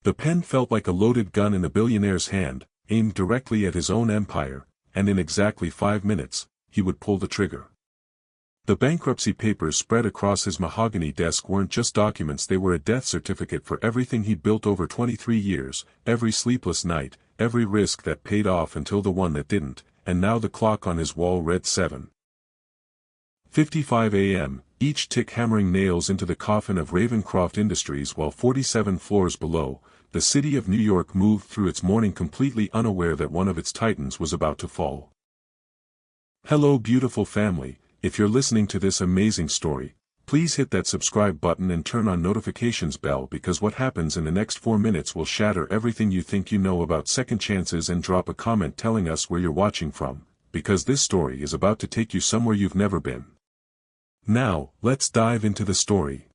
The pen felt like a loaded gun in the billionaire's hand, aimed directly at his own empire, and in exactly 5 minutes, he would pull the trigger. The bankruptcy papers spread across his mahogany desk weren't just documents, they were a death certificate for everything he'd built over 23 years, every sleepless night, every risk that paid off until the one that didn't, and now the clock on his wall read 7:55 a.m., each tick hammering nails into the coffin of Ravencroft Industries while 47 floors below, the city of New York moved through its morning completely unaware that one of its titans was about to fall. Hello beautiful family. If you're listening to this amazing story, please hit that subscribe button and turn on notifications bell because what happens in the next 4 minutes will shatter everything you think you know about second chances, and drop a comment telling us where you're watching from, because this story is about to take you somewhere you've never been. Now, let's dive into the story.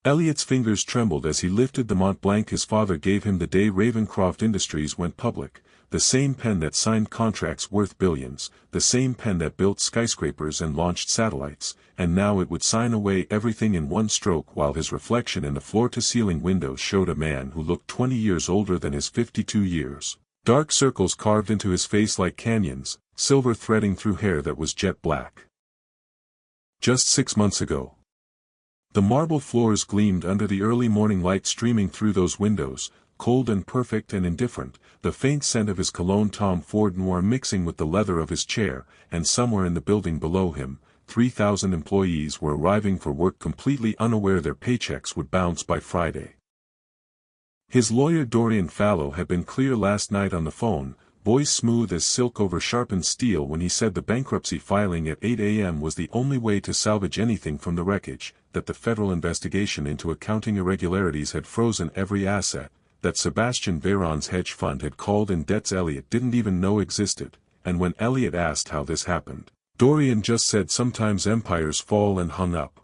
Elliot's fingers trembled as he lifted the Mont Blanc his father gave him the day Ravencroft Industries went public. The same pen that signed contracts worth billions, the same pen that built skyscrapers and launched satellites, and now it would sign away everything in one stroke, while his reflection in the floor-to-ceiling window showed a man who looked 20 years older than his 52 years. Dark circles carved into his face like canyons, silver threading through hair that was jet black. Just 6 months ago. The marble floors gleamed under the early morning light streaming through those windows, cold and perfect and indifferent, the faint scent of his cologne Tom Ford Noir mixing with the leather of his chair, and somewhere in the building below him, 3,000 employees were arriving for work completely unaware their paychecks would bounce by Friday. His lawyer Dorian Fallow had been clear last night on the phone, voice smooth as silk over sharpened steel when he said the bankruptcy filing at 8 a.m. was the only way to salvage anything from the wreckage, that the federal investigation into accounting irregularities had frozen every asset, that Sebastian Veyron's hedge fund had called in debts Elliot didn't even know existed, and when Elliot asked how this happened, Dorian just said sometimes empires fall, and hung up.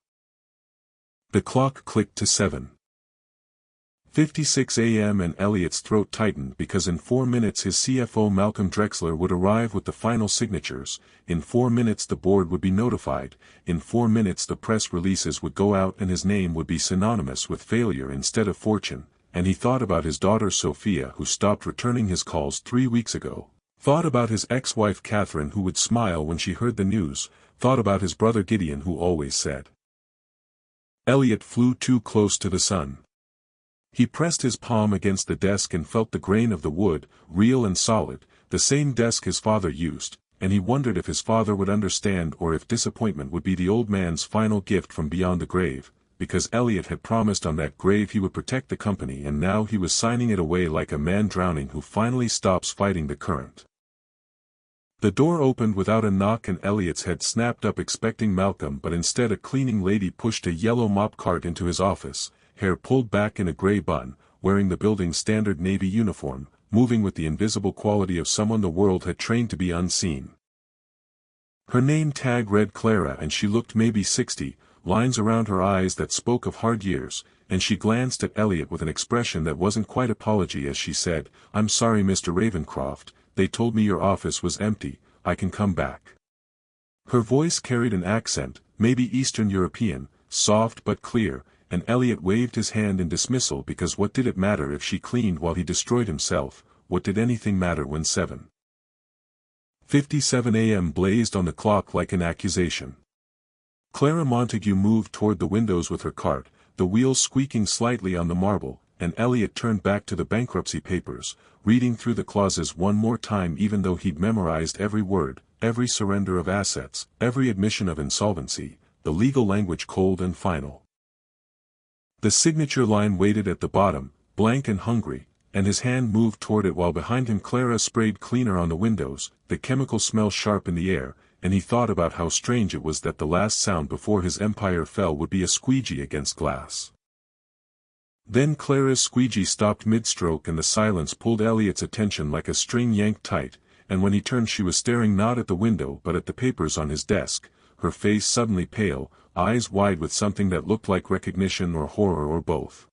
The clock clicked to 7:56 a.m. and Elliot's throat tightened because in 4 minutes his CFO Malcolm Drexler would arrive with the final signatures, in 4 minutes the board would be notified, in 4 minutes the press releases would go out and his name would be synonymous with failure instead of fortune. And he thought about his daughter Sophia, who stopped returning his calls 3 weeks ago, thought about his ex-wife Catherine, who would smile when she heard the news, thought about his brother Gideon, who always said. Elliot flew too close to the sun. He pressed his palm against the desk and felt the grain of the wood, real and solid, the same desk his father used, and he wondered if his father would understand or if disappointment would be the old man's final gift from beyond the grave. Because Elliot had promised on that grave he would protect the company, and now he was signing it away like a man drowning who finally stops fighting the current. The door opened without a knock and Elliot's head snapped up expecting Malcolm, but instead a cleaning lady pushed a yellow mop cart into his office, hair pulled back in a gray bun, wearing the building's standard Navy uniform, moving with the invisible quality of someone the world had trained to be unseen. Her name tag read Clara, and she looked maybe 60, lines around her eyes that spoke of hard years, and she glanced at Elliot with an expression that wasn't quite apology as she said, "I'm sorry Mr. Ravencroft, they told me your office was empty, I can come back." Her voice carried an accent, maybe Eastern European, soft but clear, and Elliot waved his hand in dismissal because what did it matter if she cleaned while he destroyed himself, what did anything matter when 7:57 a.m. blazed on the clock like an accusation. Clara Montague moved toward the windows with her cart, the wheels squeaking slightly on the marble, and Elliot turned back to the bankruptcy papers, reading through the clauses one more time even though he'd memorized every word, every surrender of assets, every admission of insolvency, the legal language cold and final. The signature line waited at the bottom, blank and hungry, and his hand moved toward it while behind him Clara sprayed cleaner on the windows, the chemical smell sharp in the air, and he thought about how strange it was that the last sound before his empire fell would be a squeegee against glass. Then Clara's squeegee stopped mid-stroke and the silence pulled Elliot's attention like a string yanked tight, and when he turned she was staring not at the window but at the papers on his desk, her face suddenly pale, eyes wide with something that looked like recognition or horror or both.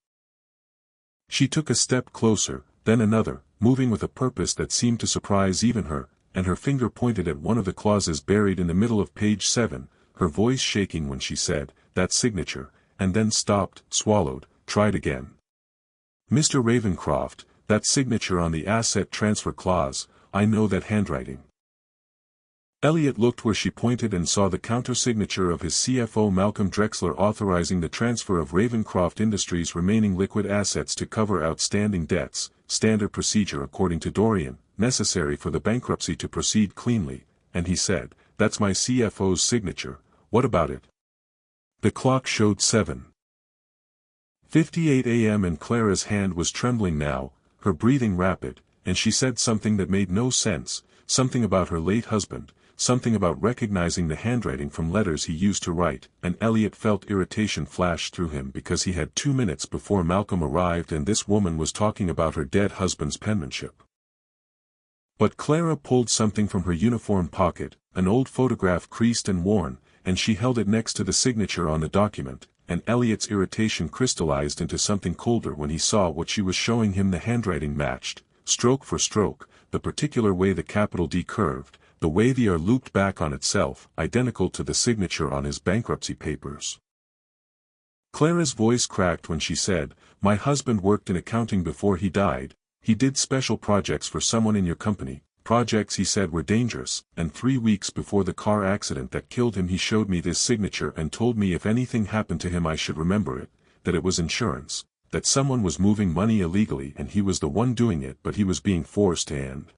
She took a step closer, then another, moving with a purpose that seemed to surprise even her, and her finger pointed at one of the clauses buried in the middle of page 7, her voice shaking when she said, "That signature," and then stopped, swallowed, tried again. Mr. Ravencroft, that signature on the asset transfer clause, I know that handwriting. Elliot looked where she pointed and saw the counter-signature of his CFO Malcolm Drexler authorizing the transfer of Ravencroft Industries' remaining liquid assets to cover outstanding debts, standard procedure according to Dorian, necessary for the bankruptcy to proceed cleanly, and he said, "That's my CFO's signature, what about it?" The clock showed 7:58 a.m. and Clara's hand was trembling now, her breathing rapid, and she said something that made no sense, something about her late husband, something about recognizing the handwriting from letters he used to write, and Elliot felt irritation flash through him because he had 2 minutes before Malcolm arrived and this woman was talking about her dead husband's penmanship. But Clara pulled something from her uniform pocket, an old photograph creased and worn, and she held it next to the signature on the document, and Elliot's irritation crystallized into something colder when he saw what she was showing him. The handwriting matched, stroke for stroke, the particular way the capital D curved, the way the R looped back on itself, identical to the signature on his bankruptcy papers. Clara's voice cracked when she said, "My husband worked in accounting before he died. He did special projects for someone in your company, projects he said were dangerous, and 3 weeks before the car accident that killed him he showed me this signature and told me if anything happened to him I should remember it, that it was insurance, that someone was moving money illegally and he was the one doing it but he was being forced and..."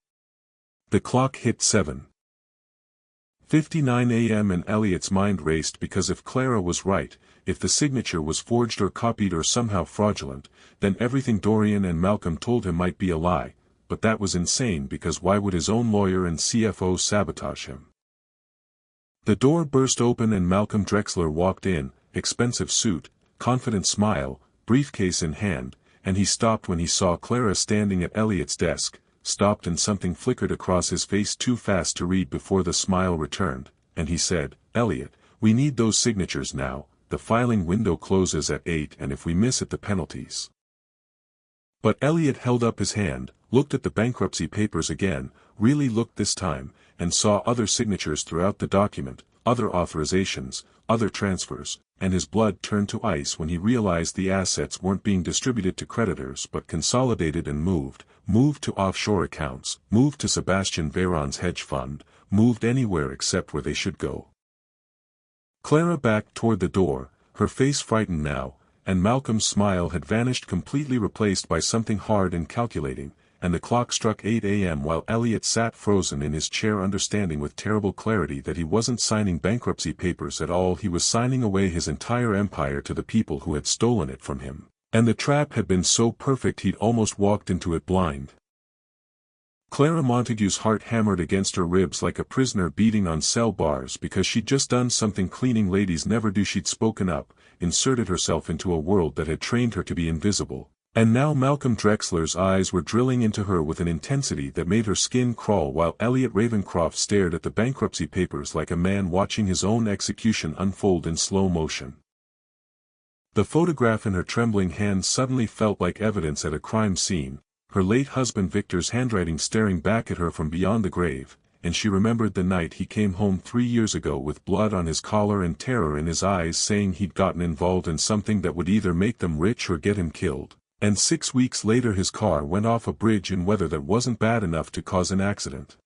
The clock hit 7:59 a.m. and Elliot's mind raced because if Clara was right, if the signature was forged or copied or somehow fraudulent, then everything Dorian and Malcolm told him might be a lie, but that was insane because why would his own lawyer and CFO sabotage him? The door burst open and Malcolm Drexler walked in, expensive suit, confident smile, briefcase in hand, and he stopped when he saw Clara standing at Elliot's desk, stopped and something flickered across his face too fast to read before the smile returned, and he said, "Elliot, we need those signatures now, the filing window closes at 8 and if we miss it the penalties." But Elliot held up his hand, looked at the bankruptcy papers again, really looked this time, and saw other signatures throughout the document, other authorizations, other transfers, and his blood turned to ice when he realized the assets weren't being distributed to creditors but consolidated and moved to offshore accounts, moved to Sebastian Veyron's hedge fund, moved anywhere except where they should go. Clara backed toward the door, her face frightened now, and Malcolm's smile had vanished completely replaced by something hard and calculating, and the clock struck 8 a.m. while Elliot sat frozen in his chair understanding with terrible clarity that he wasn't signing bankruptcy papers at all, he was signing away his entire empire to the people who had stolen it from him, and the trap had been so perfect he'd almost walked into it blind. Clara Montague's heart hammered against her ribs like a prisoner beating on cell bars because she'd just done something cleaning ladies never do. She'd spoken up, inserted herself into a world that had trained her to be invisible, and now Malcolm Drexler's eyes were drilling into her with an intensity that made her skin crawl while Elliot Ravencroft stared at the bankruptcy papers like a man watching his own execution unfold in slow motion. The photograph in her trembling hand suddenly felt like evidence at a crime scene, her late husband Victor's handwriting staring back at her from beyond the grave, and she remembered the night he came home 3 years ago with blood on his collar and terror in his eyes saying he'd gotten involved in something that would either make them rich or get him killed, and 6 weeks later his car went off a bridge in weather that wasn't bad enough to cause an accident.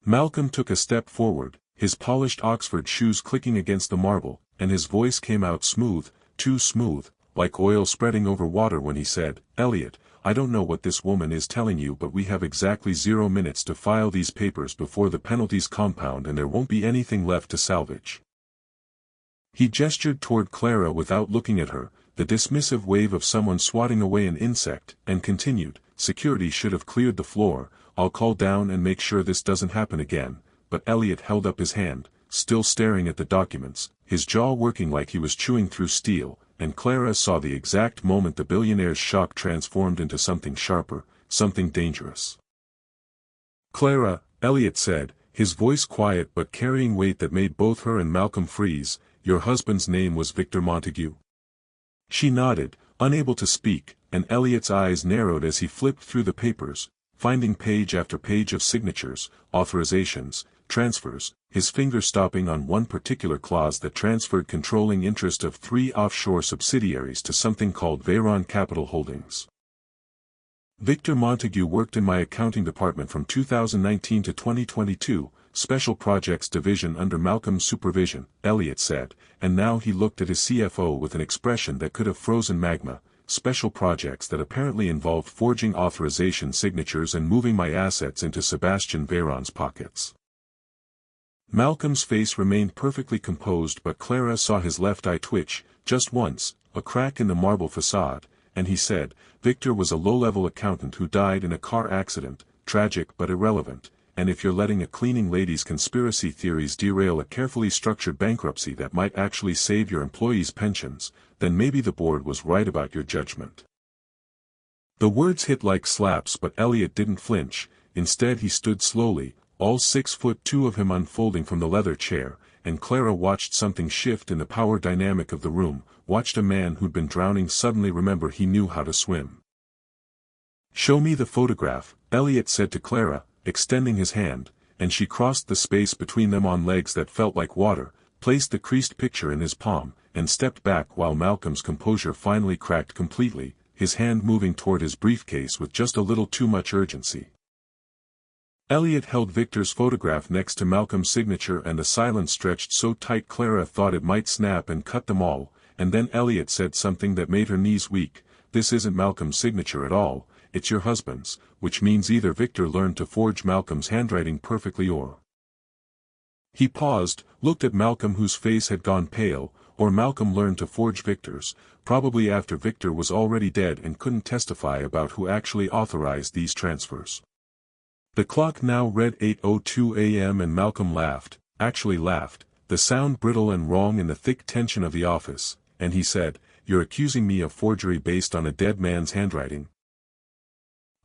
Malcolm took a step forward, his polished Oxford shoes clicking against the marble, and his voice came out smooth, too smooth, like oil spreading over water when he said, "Elliot, I don't know what this woman is telling you but we have exactly 0 minutes to file these papers before the penalties compound and there won't be anything left to salvage." He gestured toward Clara without looking at her, the dismissive wave of someone swatting away an insect, and continued, "Security should have cleared the floor, I'll call down and make sure this doesn't happen again," but Elliot held up his hand, still staring at the documents, his jaw working like he was chewing through steel, and Clara saw the exact moment the billionaire's shock transformed into something sharper, something dangerous. "Clara," Elliot said, his voice quiet but carrying weight that made both her and Malcolm freeze, "your husband's name was Victor Montague?" She nodded, unable to speak, and Elliot's eyes narrowed as he flipped through the papers, finding page after page of signatures, authorizations, transfers, his finger stopping on one particular clause that transferred controlling interest of 3 offshore subsidiaries to something called Veyron Capital Holdings. Victor Montague worked in my accounting department from 2019 to 2022, Special Projects Division under Malcolm's supervision, Elliot said, and now he looked at his CFO with an expression that could have frozen magma. Special projects that apparently involved forging authorization signatures and moving my assets into Sebastian Veyron's pockets. Malcolm's face remained perfectly composed, but Clara saw his left eye twitch, just once, a crack in the marble facade, and he said, Victor was a low-level accountant who died in a car accident, tragic but irrelevant, and if you're letting a cleaning lady's conspiracy theories derail a carefully structured bankruptcy that might actually save your employees' pensions, then maybe the board was right about your judgment. The words hit like slaps, but Elliot didn't flinch. Instead he stood slowly, all 6'2" of him unfolding from the leather chair, and Clara watched something shift in the power dynamic of the room, watched a man who'd been drowning suddenly remember he knew how to swim. "Show me the photograph," Elliot said to Clara, extending his hand, and she crossed the space between them on legs that felt like water, placed the creased picture in his palm, and stepped back while Malcolm's composure finally cracked completely, his hand moving toward his briefcase with just a little too much urgency. Elliot held Victor's photograph next to Malcolm's signature, and the silence stretched so tight Clara thought it might snap and cut them all, and then Elliot said something that made her knees weak. "This isn't Malcolm's signature at all, it's your husband's, which means either Victor learned to forge Malcolm's handwriting perfectly or—" He paused, looked at Malcolm whose face had gone pale, or Malcolm learned to forge Victor's, probably after Victor was already dead and couldn't testify about who actually authorized these transfers. The clock now read 8:02 a.m. and Malcolm laughed, actually laughed, the sound brittle and wrong in the thick tension of the office, and he said, "You're accusing me of forgery based on a dead man's handwriting?"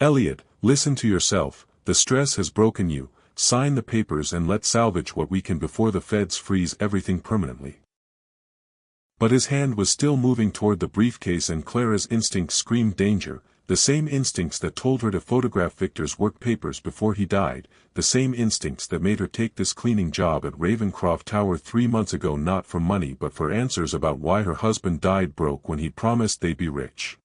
"Elliot, listen to yourself, the stress has broken you, sign the papers and let's salvage what we can before the feds freeze everything permanently." But his hand was still moving toward the briefcase, and Clara's instincts screamed danger, the same instincts that told her to photograph Victor's work papers before he died, the same instincts that made her take this cleaning job at Ravencroft Tower 3 months ago, not for money but for answers about why her husband died broke when he promised they'd be rich.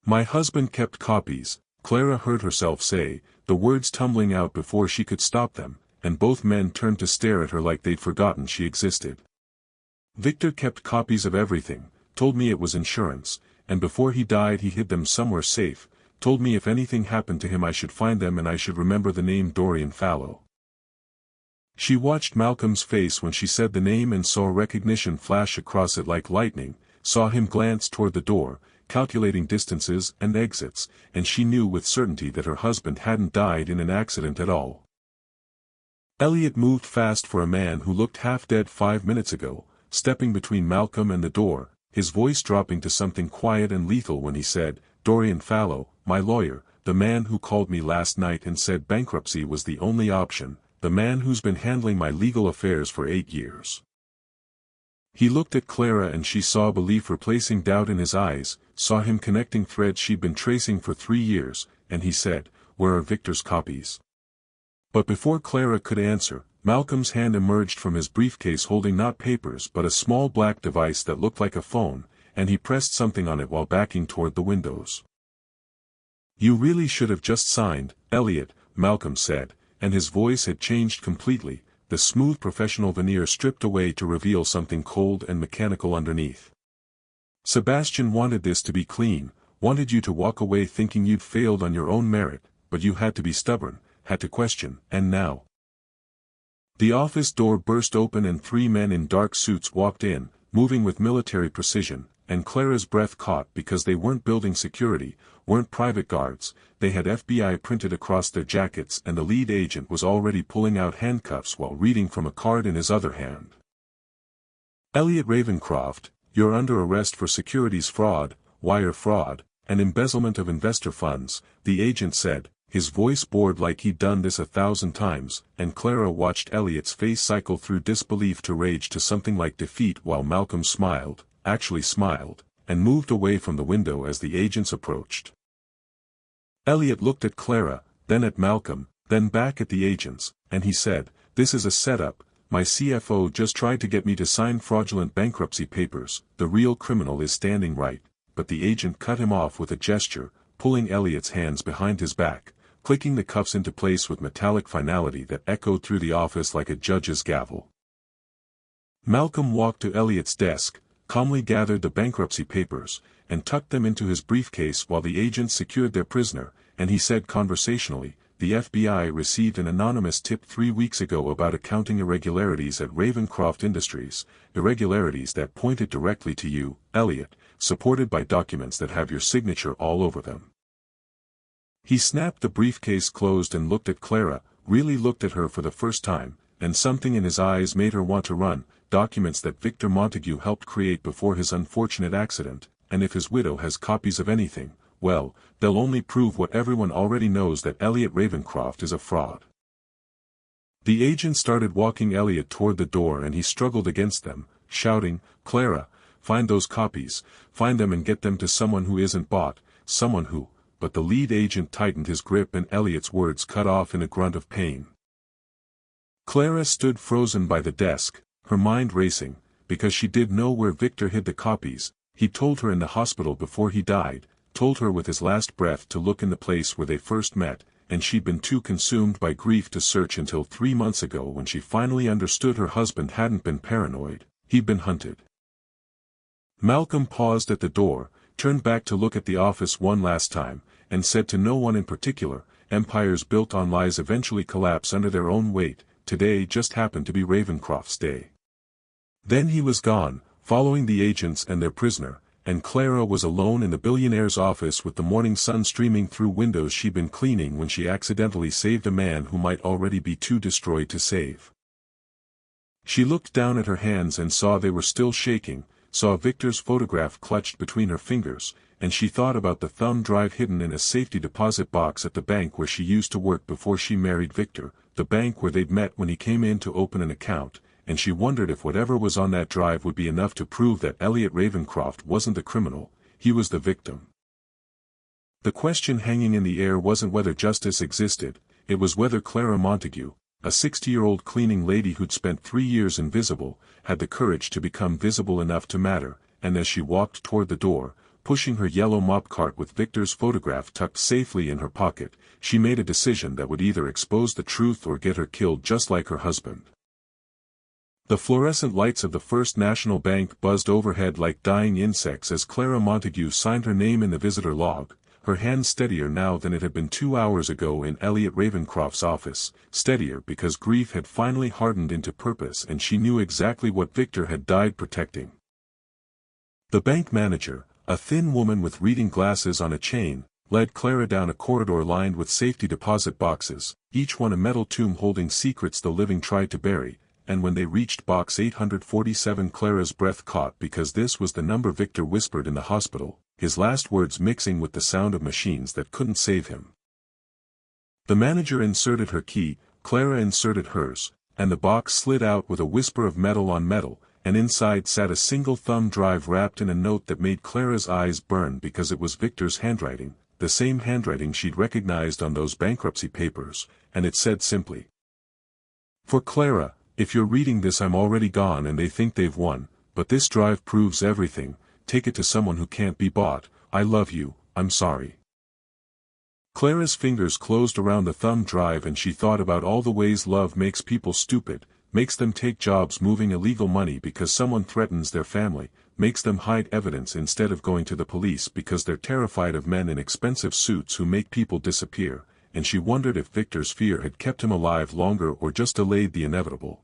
"My husband kept copies," Clara heard herself say, the words tumbling out before she could stop them, and both men turned to stare at her like they'd forgotten she existed. "Victor kept copies of everything, told me it was insurance, and before he died he hid them somewhere safe, told me if anything happened to him I should find them and I should remember the name Dorian Fallow." She watched Malcolm's face when she said the name and saw recognition flash across it like lightning, saw him glance toward the door, calculating distances and exits, and she knew with certainty that her husband hadn't died in an accident at all. Elliot moved fast for a man who looked half dead 5 minutes ago, stepping between Malcolm and the door, his voice dropping to something quiet and lethal when he said, "Dorian Fallow, my lawyer, the man who called me last night and said bankruptcy was the only option, the man who's been handling my legal affairs for 8 years. He looked at Clara and she saw belief replacing doubt in his eyes, saw him connecting threads she'd been tracing for 3 years, and he said, "Where are Victor's copies?" But before Clara could answer, Malcolm's hand emerged from his briefcase holding not papers but a small black device that looked like a phone, and he pressed something on it while backing toward the windows. "You really should have just signed, Elliot," Malcolm said, and his voice had changed completely, the smooth professional veneer stripped away to reveal something cold and mechanical underneath. "Sebastian wanted this to be clean, wanted you to walk away thinking you'd failed on your own merit, but you had to be stubborn, had to question, and now—" The office door burst open and 3 men in dark suits walked in, moving with military precision, and Clara's breath caught because they weren't building security, weren't private guards, they had FBI printed across their jackets, and the lead agent was already pulling out handcuffs while reading from a card in his other hand. "Elliot Ravencroft, you're under arrest for securities fraud, wire fraud, and embezzlement of investor funds," the agent said, his voice bored like he'd done this 1,000 times, and Clara watched Elliot's face cycle through disbelief to rage to something like defeat while Malcolm smiled, actually smiled, and moved away from the window as the agents approached. Elliot looked at Clara, then at Malcolm, then back at the agents, and he said, "This is a setup. My CFO just tried to get me to sign fraudulent bankruptcy papers. The real criminal is standing right." But the agent cut him off with a gesture, pulling Elliot's hands behind his back, clicking the cuffs into place with metallic finality that echoed through the office like a judge's gavel. Malcolm walked to Elliot's desk, calmly gathered the bankruptcy papers, and tucked them into his briefcase while the agents secured their prisoner, and he said conversationally, "The FBI received an anonymous tip 3 weeks ago about accounting irregularities at Ravencroft Industries, irregularities that pointed directly to you, Elliot, supported by documents that have your signature all over them." He snapped the briefcase closed and looked at Clara, really looked at her for the first time, and something in his eyes made her want to run. Documents that Victor Montague helped create before his unfortunate accident, and if his widow has copies of anything, well, they'll only prove what everyone already knows, that Elliot Ravencroft is a fraud. The agent started walking Elliot toward the door and he struggled against them, shouting, "Clara, find those copies, find them and get them to someone who isn't bought, someone who," but the lead agent tightened his grip and Elliot's words cut off in a grunt of pain. Clara stood frozen by the desk, her mind racing, because she did know where Victor hid the copies. He told her in the hospital before he died, told her with his last breath to look in the place where they first met, and she'd been too consumed by grief to search until 3 months ago when she finally understood her husband hadn't been paranoid, he'd been hunted. Malcolm paused at the door, turned back to look at the office one last time, and said to no one in particular, "Empires built on lies eventually collapse under their own weight. Today just happened to be Ravencroft's day." Then he was gone, following the agents and their prisoner, and Clara was alone in the billionaire's office with the morning sun streaming through windows she'd been cleaning when she accidentally saved a man who might already be too destroyed to save. She looked down at her hands and saw they were still shaking, saw Victor's photograph clutched between her fingers, and she thought about the thumb drive hidden in a safety deposit box at the bank where she used to work before she married Victor, the bank where they'd met when he came in to open an account, and she wondered if whatever was on that drive would be enough to prove that Elliot Ravencroft wasn't the criminal, he was the victim. The question hanging in the air wasn't whether justice existed, it was whether Clara Montague, a 60-year-old cleaning lady who'd spent 3 years invisible, had the courage to become visible enough to matter, and as she walked toward the door, pushing her yellow mop cart with Victor's photograph tucked safely in her pocket, she made a decision that would either expose the truth or get her killed just like her husband. The fluorescent lights of the First National Bank buzzed overhead like dying insects as Clara Montague signed her name in the visitor log, her hand steadier now than it had been 2 hours ago in Elliot Ravencroft's office, steadier because grief had finally hardened into purpose and she knew exactly what Victor had died protecting. The bank manager, a thin woman with reading glasses on a chain, led Clara down a corridor lined with safety deposit boxes, each one a metal tomb holding secrets the living tried to bury, and when they reached box 847 Clara's breath caught because this was the number Victor whispered in the hospital, his last words mixing with the sound of machines that couldn't save him. The manager inserted her key, Clara inserted hers, and the box slid out with a whisper of metal on metal, and inside sat a single thumb drive wrapped in a note that made Clara's eyes burn because it was Victor's handwriting, the same handwriting she'd recognized on those bankruptcy papers, and it said simply, "For Clara, if you're reading this, I'm already gone and they think they've won, but this drive proves everything, take it to someone who can't be bought, I love you, I'm sorry." Clara's fingers closed around the thumb drive and she thought about all the ways love makes people stupid, makes them take jobs moving illegal money because someone threatens their family, makes them hide evidence instead of going to the police because they're terrified of men in expensive suits who make people disappear, and she wondered if Victor's fear had kept him alive longer or just delayed the inevitable.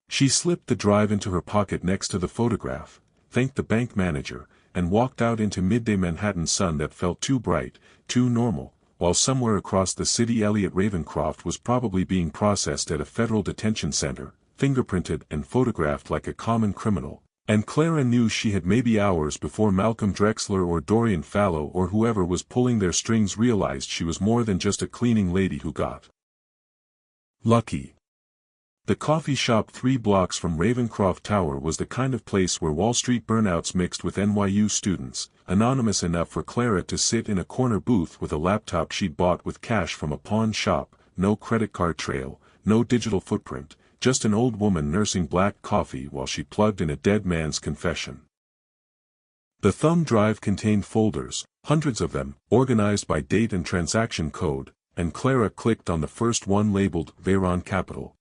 She slipped the drive into her pocket next to the photograph, thanked the bank manager, and walked out into midday Manhattan sun that felt too bright, too normal, while somewhere across the city Elliot Ravencroft was probably being processed at a federal detention center, fingerprinted and photographed like a common criminal, and Clara knew she had maybe hours before Malcolm Drexler or Dorian Fallow or whoever was pulling their strings realized she was more than just a cleaning lady who got lucky. The coffee shop 3 blocks from Ravencroft Tower was the kind of place where Wall Street burnouts mixed with NYU students, anonymous enough for Clara to sit in a corner booth with a laptop she'd bought with cash from a pawn shop, no credit card trail, no digital footprint, just an old woman nursing black coffee while she plugged in a dead man's confession. The thumb drive contained folders, hundreds of them, organized by date and transaction code, and Clara clicked on the first one labeled Veyron Capital.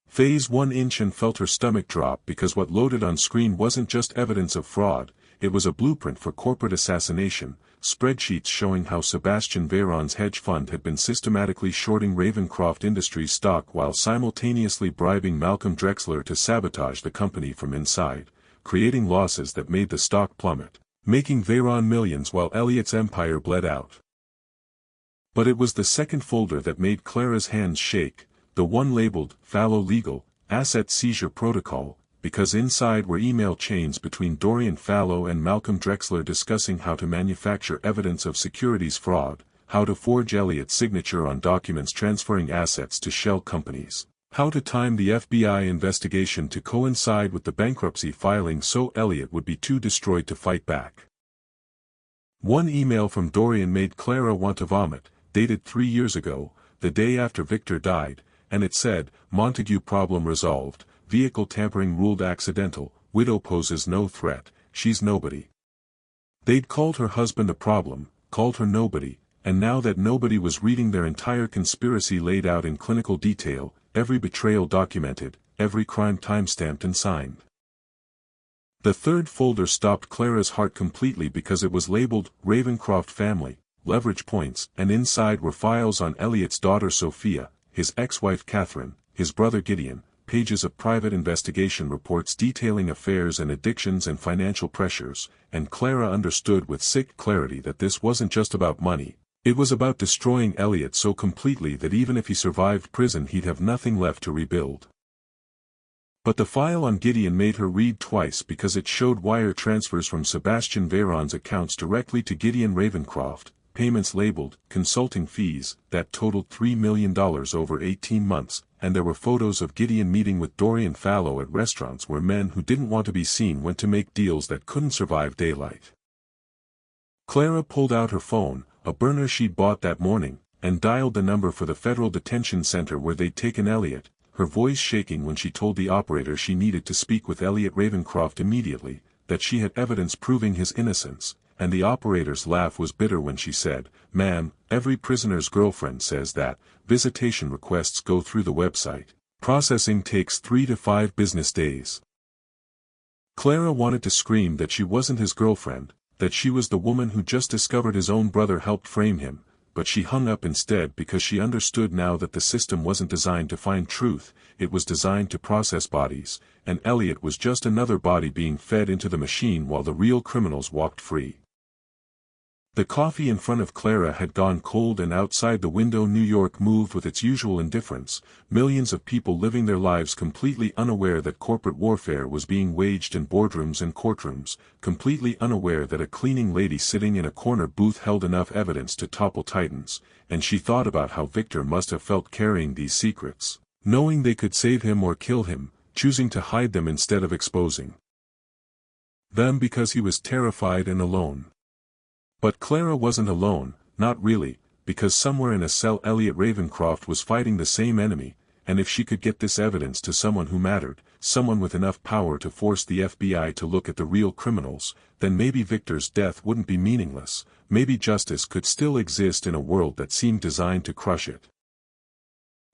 Phase 1 inch and felt her stomach drop because what loaded on screen wasn't just evidence of fraud, it was a blueprint for corporate assassination, spreadsheets showing how Sebastian Veyron's hedge fund had been systematically shorting Ravencroft Industries stock while simultaneously bribing Malcolm Drexler to sabotage the company from inside, creating losses that made the stock plummet, making Veyron millions while Elliot's empire bled out. But it was the second folder that made Clara's hands shake, the one labeled Fallow Legal, Asset Seizure Protocol, because inside were email chains between Dorian Fallow and Malcolm Drexler discussing how to manufacture evidence of securities fraud, how to forge Elliot's signature on documents transferring assets to shell companies, how to time the FBI investigation to coincide with the bankruptcy filing so Elliot would be too destroyed to fight back. One email from Dorian made Clara want to vomit, dated 3 years ago, the day after Victor died, and it said, Montague problem resolved, vehicle tampering ruled accidental, widow poses no threat, she's nobody. They'd called her husband a problem, called her nobody, and now that nobody was reading their entire conspiracy laid out in clinical detail, every betrayal documented, every crime timestamped and signed. The third folder stopped Clara's heart completely because it was labeled Ravencroft Family, Leverage Points, and inside were files on Elliot's daughter Sophia, his ex-wife Catherine, his brother Gideon, pages of private investigation reports detailing affairs and addictions and financial pressures, and Clara understood with sick clarity that this wasn't just about money, it was about destroying Elliot so completely that even if he survived prison he'd have nothing left to rebuild. But the file on Gideon made her read twice because it showed wire transfers from Sebastian Veyron's accounts directly to Gideon Ravencroft, payments labeled, consulting fees, that totaled $3 million over 18 months, and there were photos of Gideon meeting with Dorian Fallow at restaurants where men who didn't want to be seen went to make deals that couldn't survive daylight. Clara pulled out her phone, a burner she'd bought that morning, and dialed the number for the federal detention center where they'd taken Elliot, her voice shaking when she told the operator she needed to speak with Elliot Ravencroft immediately, that she had evidence proving his innocence, and the operator's laugh was bitter when she said, "Ma'am, every prisoner's girlfriend says that, visitation requests go through the website. Processing takes 3 to 5 business days." Clara wanted to scream that she wasn't his girlfriend, that she was the woman who just discovered his own brother helped frame him, but she hung up instead because she understood now that the system wasn't designed to find truth, it was designed to process bodies, and Elliot was just another body being fed into the machine while the real criminals walked free. The coffee in front of Clara had gone cold and outside the window New York moved with its usual indifference, millions of people living their lives completely unaware that corporate warfare was being waged in boardrooms and courtrooms, completely unaware that a cleaning lady sitting in a corner booth held enough evidence to topple titans, and she thought about how Victor must have felt carrying these secrets, knowing they could save him or kill him, choosing to hide them instead of exposing them because he was terrified and alone. But Clara wasn't alone, not really, because somewhere in a cell Elliot Ravencroft was fighting the same enemy, and if she could get this evidence to someone who mattered, someone with enough power to force the FBI to look at the real criminals, then maybe Victor's death wouldn't be meaningless, maybe justice could still exist in a world that seemed designed to crush it.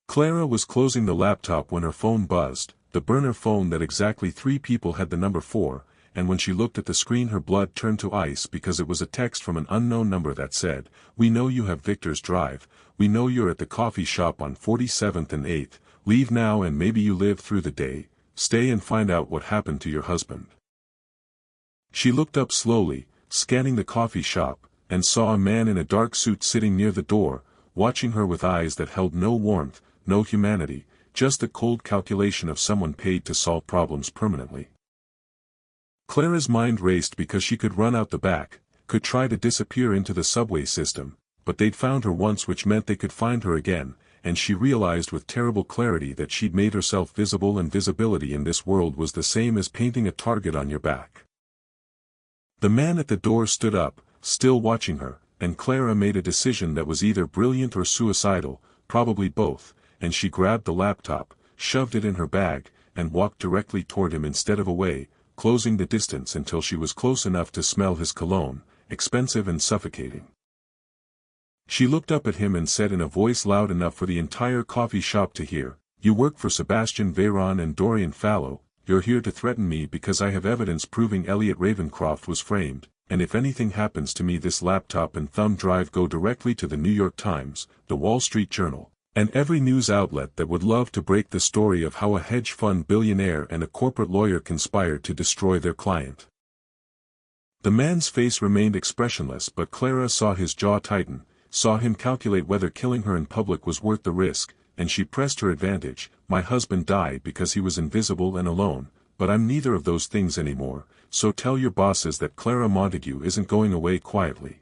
Clara was closing the laptop when her phone buzzed, the burner phone that exactly 3 people had the number for, and when she looked at the screen her blood turned to ice because it was a text from an unknown number that said, "We know you have Victor's drive, we know you're at the coffee shop on 47th and 8th, leave now and maybe you live through the day, stay and find out what happened to your husband." She looked up slowly, scanning the coffee shop, and saw a man in a dark suit sitting near the door, watching her with eyes that held no warmth, no humanity, just the cold calculation of someone paid to solve problems permanently. Clara's mind raced because she could run out the back, could try to disappear into the subway system, but they'd found her once which meant they could find her again, and she realized with terrible clarity that she'd made herself visible and visibility in this world was the same as painting a target on your back. The man at the door stood up, still watching her, and Clara made a decision that was either brilliant or suicidal, probably both, and she grabbed the laptop, shoved it in her bag, and walked directly toward him instead of away, closing the distance until she was close enough to smell his cologne, expensive and suffocating. She looked up at him and said in a voice loud enough for the entire coffee shop to hear, "You work for Sebastian Veyron and Dorian Fallow, you're here to threaten me because I have evidence proving Elliot Ravencroft was framed, and if anything happens to me this laptop and thumb drive go directly to the New York Times, the Wall Street Journal, and every news outlet that would love to break the story of how a hedge fund billionaire and a corporate lawyer conspired to destroy their client." The man's face remained expressionless, but Clara saw his jaw tighten, saw him calculate whether killing her in public was worth the risk, and she pressed her advantage. "My husband died because he was invisible and alone, but I'm neither of those things anymore, so tell your bosses that Clara Montague isn't going away quietly."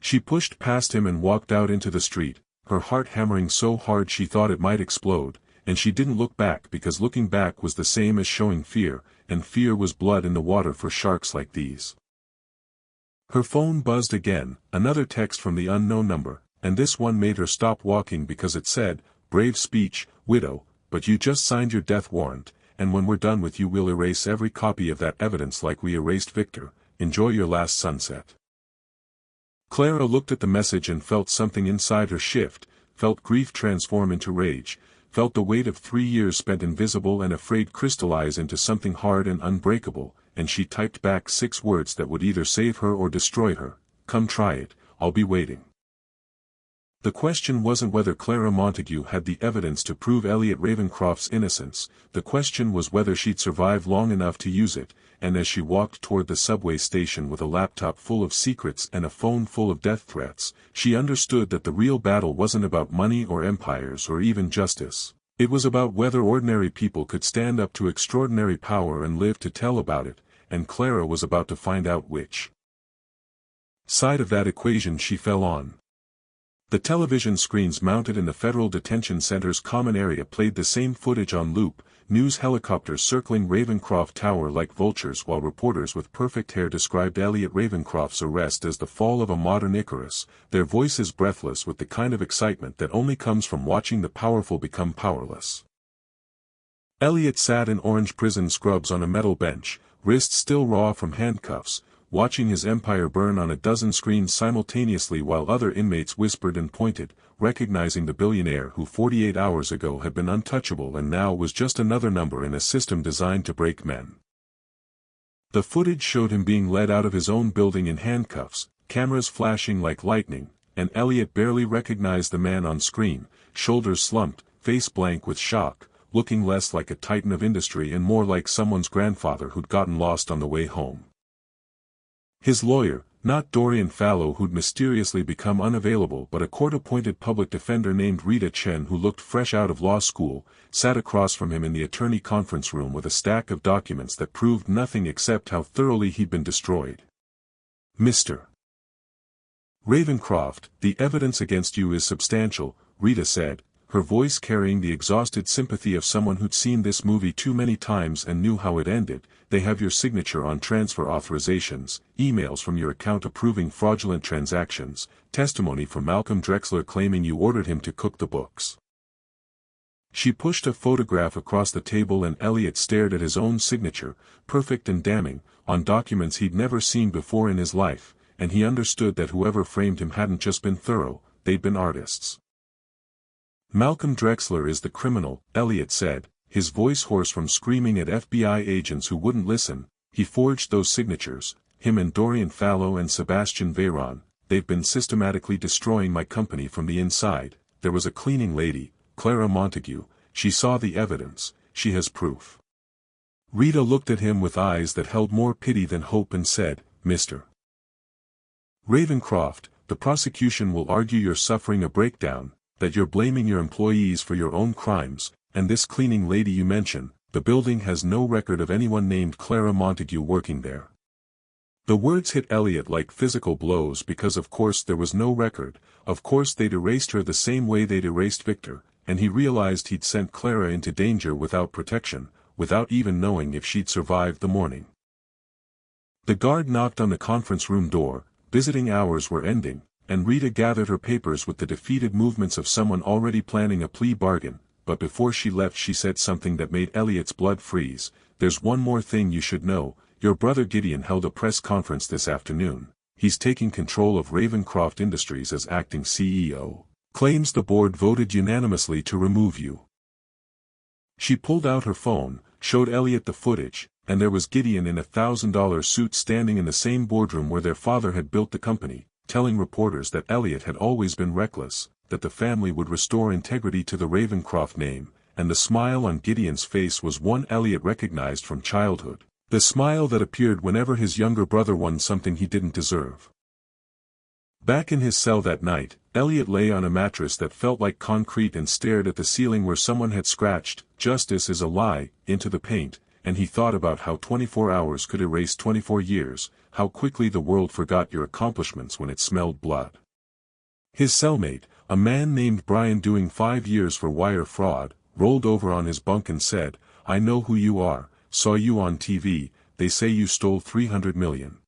She pushed past him and walked out into the street, her heart hammering so hard she thought it might explode, and she didn't look back because looking back was the same as showing fear, and fear was blood in the water for sharks like these. Her phone buzzed again, another text from the unknown number, and this one made her stop walking because it said, "Brave speech, widow, but you just signed your death warrant, and when we're done with you we'll erase every copy of that evidence like we erased Victor. Enjoy your last sunset." Clara looked at the message and felt something inside her shift, felt grief transform into rage, felt the weight of 3 years spent invisible and afraid crystallize into something hard and unbreakable, and she typed back 6 words that would either save her or destroy her: "Come try it, I'll be waiting." The question wasn't whether Clara Montague had the evidence to prove Elliot Ravencroft's innocence, the question was whether she'd survive long enough to use it, and as she walked toward the subway station with a laptop full of secrets and a phone full of death threats, she understood that the real battle wasn't about money or empires or even justice. It was about whether ordinary people could stand up to extraordinary power and live to tell about it, and Clara was about to find out which side of that equation she fell on. The television screens mounted in the Federal Detention Center's common area played the same footage on loop, news helicopters circling Ravencroft Tower like vultures while reporters with perfect hair described Elliot Ravencroft's arrest as the fall of a modern Icarus, their voices breathless with the kind of excitement that only comes from watching the powerful become powerless. Elliot sat in orange prison scrubs on a metal bench, wrists still raw from handcuffs, watching his empire burn on a dozen screens simultaneously while other inmates whispered and pointed, recognizing the billionaire who 48 hours ago had been untouchable and now was just another number in a system designed to break men. The footage showed him being led out of his own building in handcuffs, cameras flashing like lightning, and Elliot barely recognized the man on screen, shoulders slumped, face blank with shock, looking less like a titan of industry and more like someone's grandfather who'd gotten lost on the way home. His lawyer, not Dorian Fallow who'd mysteriously become unavailable but a court-appointed public defender named Rita Chen who looked fresh out of law school, sat across from him in the attorney conference room with a stack of documents that proved nothing except how thoroughly he'd been destroyed. "Mr. Ravencroft, the evidence against you is substantial," Rita said, her voice carrying the exhausted sympathy of someone who'd seen this movie too many times and knew how it ended. "They have your signature on transfer authorizations, emails from your account approving fraudulent transactions, testimony from Malcolm Drexler claiming you ordered him to cook the books." She pushed a photograph across the table and Elliot stared at his own signature, perfect and damning, on documents he'd never seen before in his life, and he understood that whoever framed him hadn't just been thorough, they'd been artists. "Malcolm Drexler is the criminal," Elliot said, his voice hoarse from screaming at FBI agents who wouldn't listen. "He forged those signatures, him and Dorian Fallow and Sebastian Veyron. They've been systematically destroying my company from the inside. There was a cleaning lady, Clara Montague, she saw the evidence, she has proof." Rita looked at him with eyes that held more pity than hope and said, "Mr. Ravencroft, the prosecution will argue you're suffering a breakdown, that you're blaming your employees for your own crimes, and this cleaning lady you mention, the building has no record of anyone named Clara Montague working there." The words hit Elliot like physical blows because of course there was no record, of course they'd erased her the same way they'd erased Victor, and he realized he'd sent Clara into danger without protection, without even knowing if she'd survived the morning. The guard knocked on the conference room door, visiting hours were ending, and Rita gathered her papers with the defeated movements of someone already planning a plea bargain, but before she left she said something that made Elliot's blood freeze. "There's one more thing you should know, your brother Gideon held a press conference this afternoon. He's taking control of Ravencroft Industries as acting CEO. Claims the board voted unanimously to remove you." She pulled out her phone, showed Elliot the footage, and there was Gideon in a $1,000 suit standing in the same boardroom where their father had built the company, telling reporters that Elliot had always been reckless, that the family would restore integrity to the Ravencroft name, and the smile on Gideon's face was one Elliot recognized from childhood, the smile that appeared whenever his younger brother won something he didn't deserve. Back in his cell that night, Elliot lay on a mattress that felt like concrete and stared at the ceiling where someone had scratched, "Justice is a lie," into the paint, and he thought about how 24 hours could erase 24 years, how quickly the world forgot your accomplishments when it smelled blood. His cellmate, a man named Brian doing 5 years for wire fraud, rolled over on his bunk and said, "I know who you are, saw you on TV, they say you stole $300 million.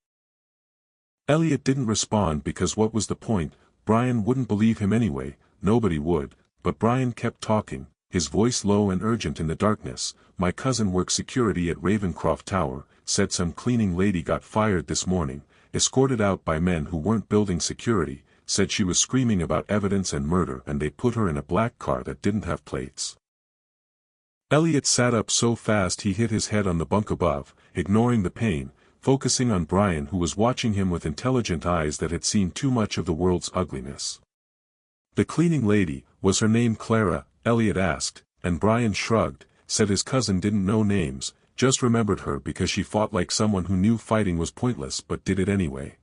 Elliot didn't respond because what was the point? Brian wouldn't believe him anyway, nobody would, but Brian kept talking, his voice low and urgent in the darkness. "My cousin works security at Ravencroft Tower, said some cleaning lady got fired this morning, escorted out by men who weren't building security, said she was screaming about evidence and murder and they put her in a black car that didn't have plates." Elliot sat up so fast he hit his head on the bunk above, ignoring the pain, focusing on Brian who was watching him with intelligent eyes that had seen too much of the world's ugliness. "The cleaning lady, was her name Clara?" Elliot asked, and Brian shrugged, said his cousin didn't know names, just remembered her because she fought like someone who knew fighting was pointless but did it anyway.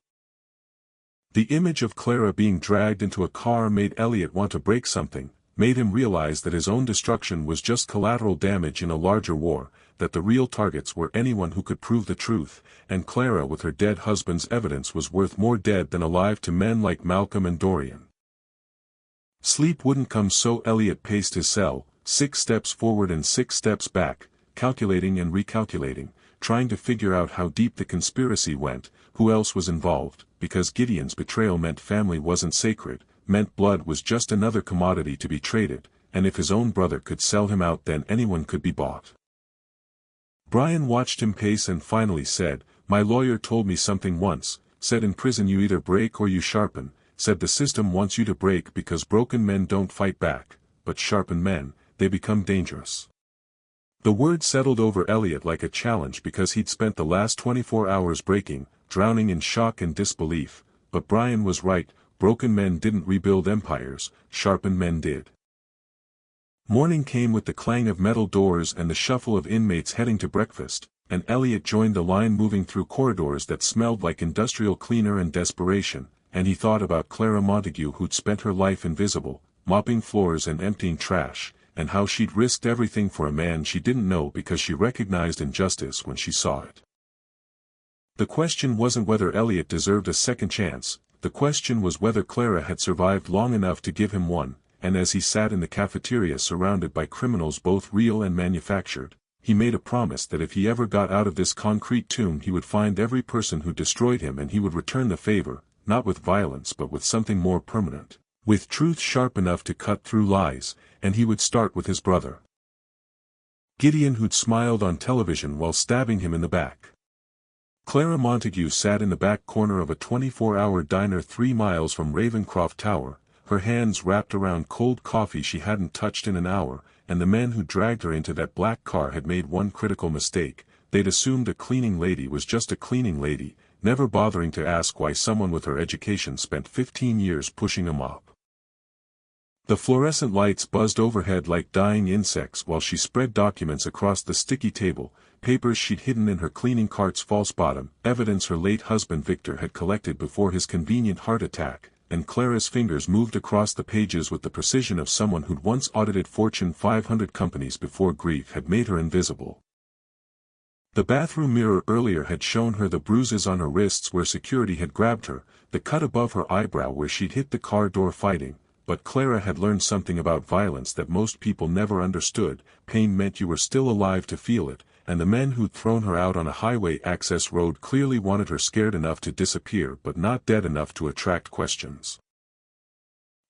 The image of Clara being dragged into a car made Elliot want to break something, made him realize that his own destruction was just collateral damage in a larger war, that the real targets were anyone who could prove the truth, and Clara with her dead husband's evidence was worth more dead than alive to men like Malcolm and Dorian. Sleep wouldn't come, so Elliot paced his cell, 6 steps forward and 6 steps back, calculating and recalculating, trying to figure out how deep the conspiracy went, who else was involved, because Gideon's betrayal meant family wasn't sacred, meant blood was just another commodity to be traded, and if his own brother could sell him out then anyone could be bought. Brian watched him pace and finally said, "My lawyer told me something once, said in prison you either break or you sharpen, said the system wants you to break because broken men don't fight back, but sharpened men, they become dangerous." The word settled over Elliot like a challenge because he'd spent the last 24 hours breaking, drowning in shock and disbelief, but Brian was right, broken men didn't rebuild empires, sharpened men did. Morning came with the clang of metal doors and the shuffle of inmates heading to breakfast, and Elliot joined the line moving through corridors that smelled like industrial cleaner and desperation, and he thought about Clara Montague who'd spent her life invisible, mopping floors and emptying trash, and how she'd risked everything for a man she didn't know because she recognized injustice when she saw it. The question wasn't whether Elliot deserved a second chance, the question was whether Clara had survived long enough to give him one, and as he sat in the cafeteria surrounded by criminals both real and manufactured, he made a promise that if he ever got out of this concrete tomb he would find every person who destroyed him and he would return the favor, not with violence but with something more permanent, with truth sharp enough to cut through lies, and he would start with his brother Gideon who'd smiled on television while stabbing him in the back. Clara Montague sat in the back corner of a 24-hour diner 3 miles from Ravencroft Tower, her hands wrapped around cold coffee she hadn't touched in an hour, and the men who dragged her into that black car had made one critical mistake. They'd assumed a cleaning lady was just a cleaning lady, never bothering to ask why someone with her education spent 15 years pushing a mop. The fluorescent lights buzzed overhead like dying insects while she spread documents across the sticky table, papers she'd hidden in her cleaning cart's false bottom, evidence her late husband Victor had collected before his convenient heart attack, and Clara's fingers moved across the pages with the precision of someone who'd once audited Fortune 500 companies before grief had made her invisible. The bathroom mirror earlier had shown her the bruises on her wrists where security had grabbed her, the cut above her eyebrow where she'd hit the car door fighting, but Clara had learned something about violence that most people never understood. Pain meant you were still alive to feel it, and the men who'd thrown her out on a highway access road clearly wanted her scared enough to disappear but not dead enough to attract questions.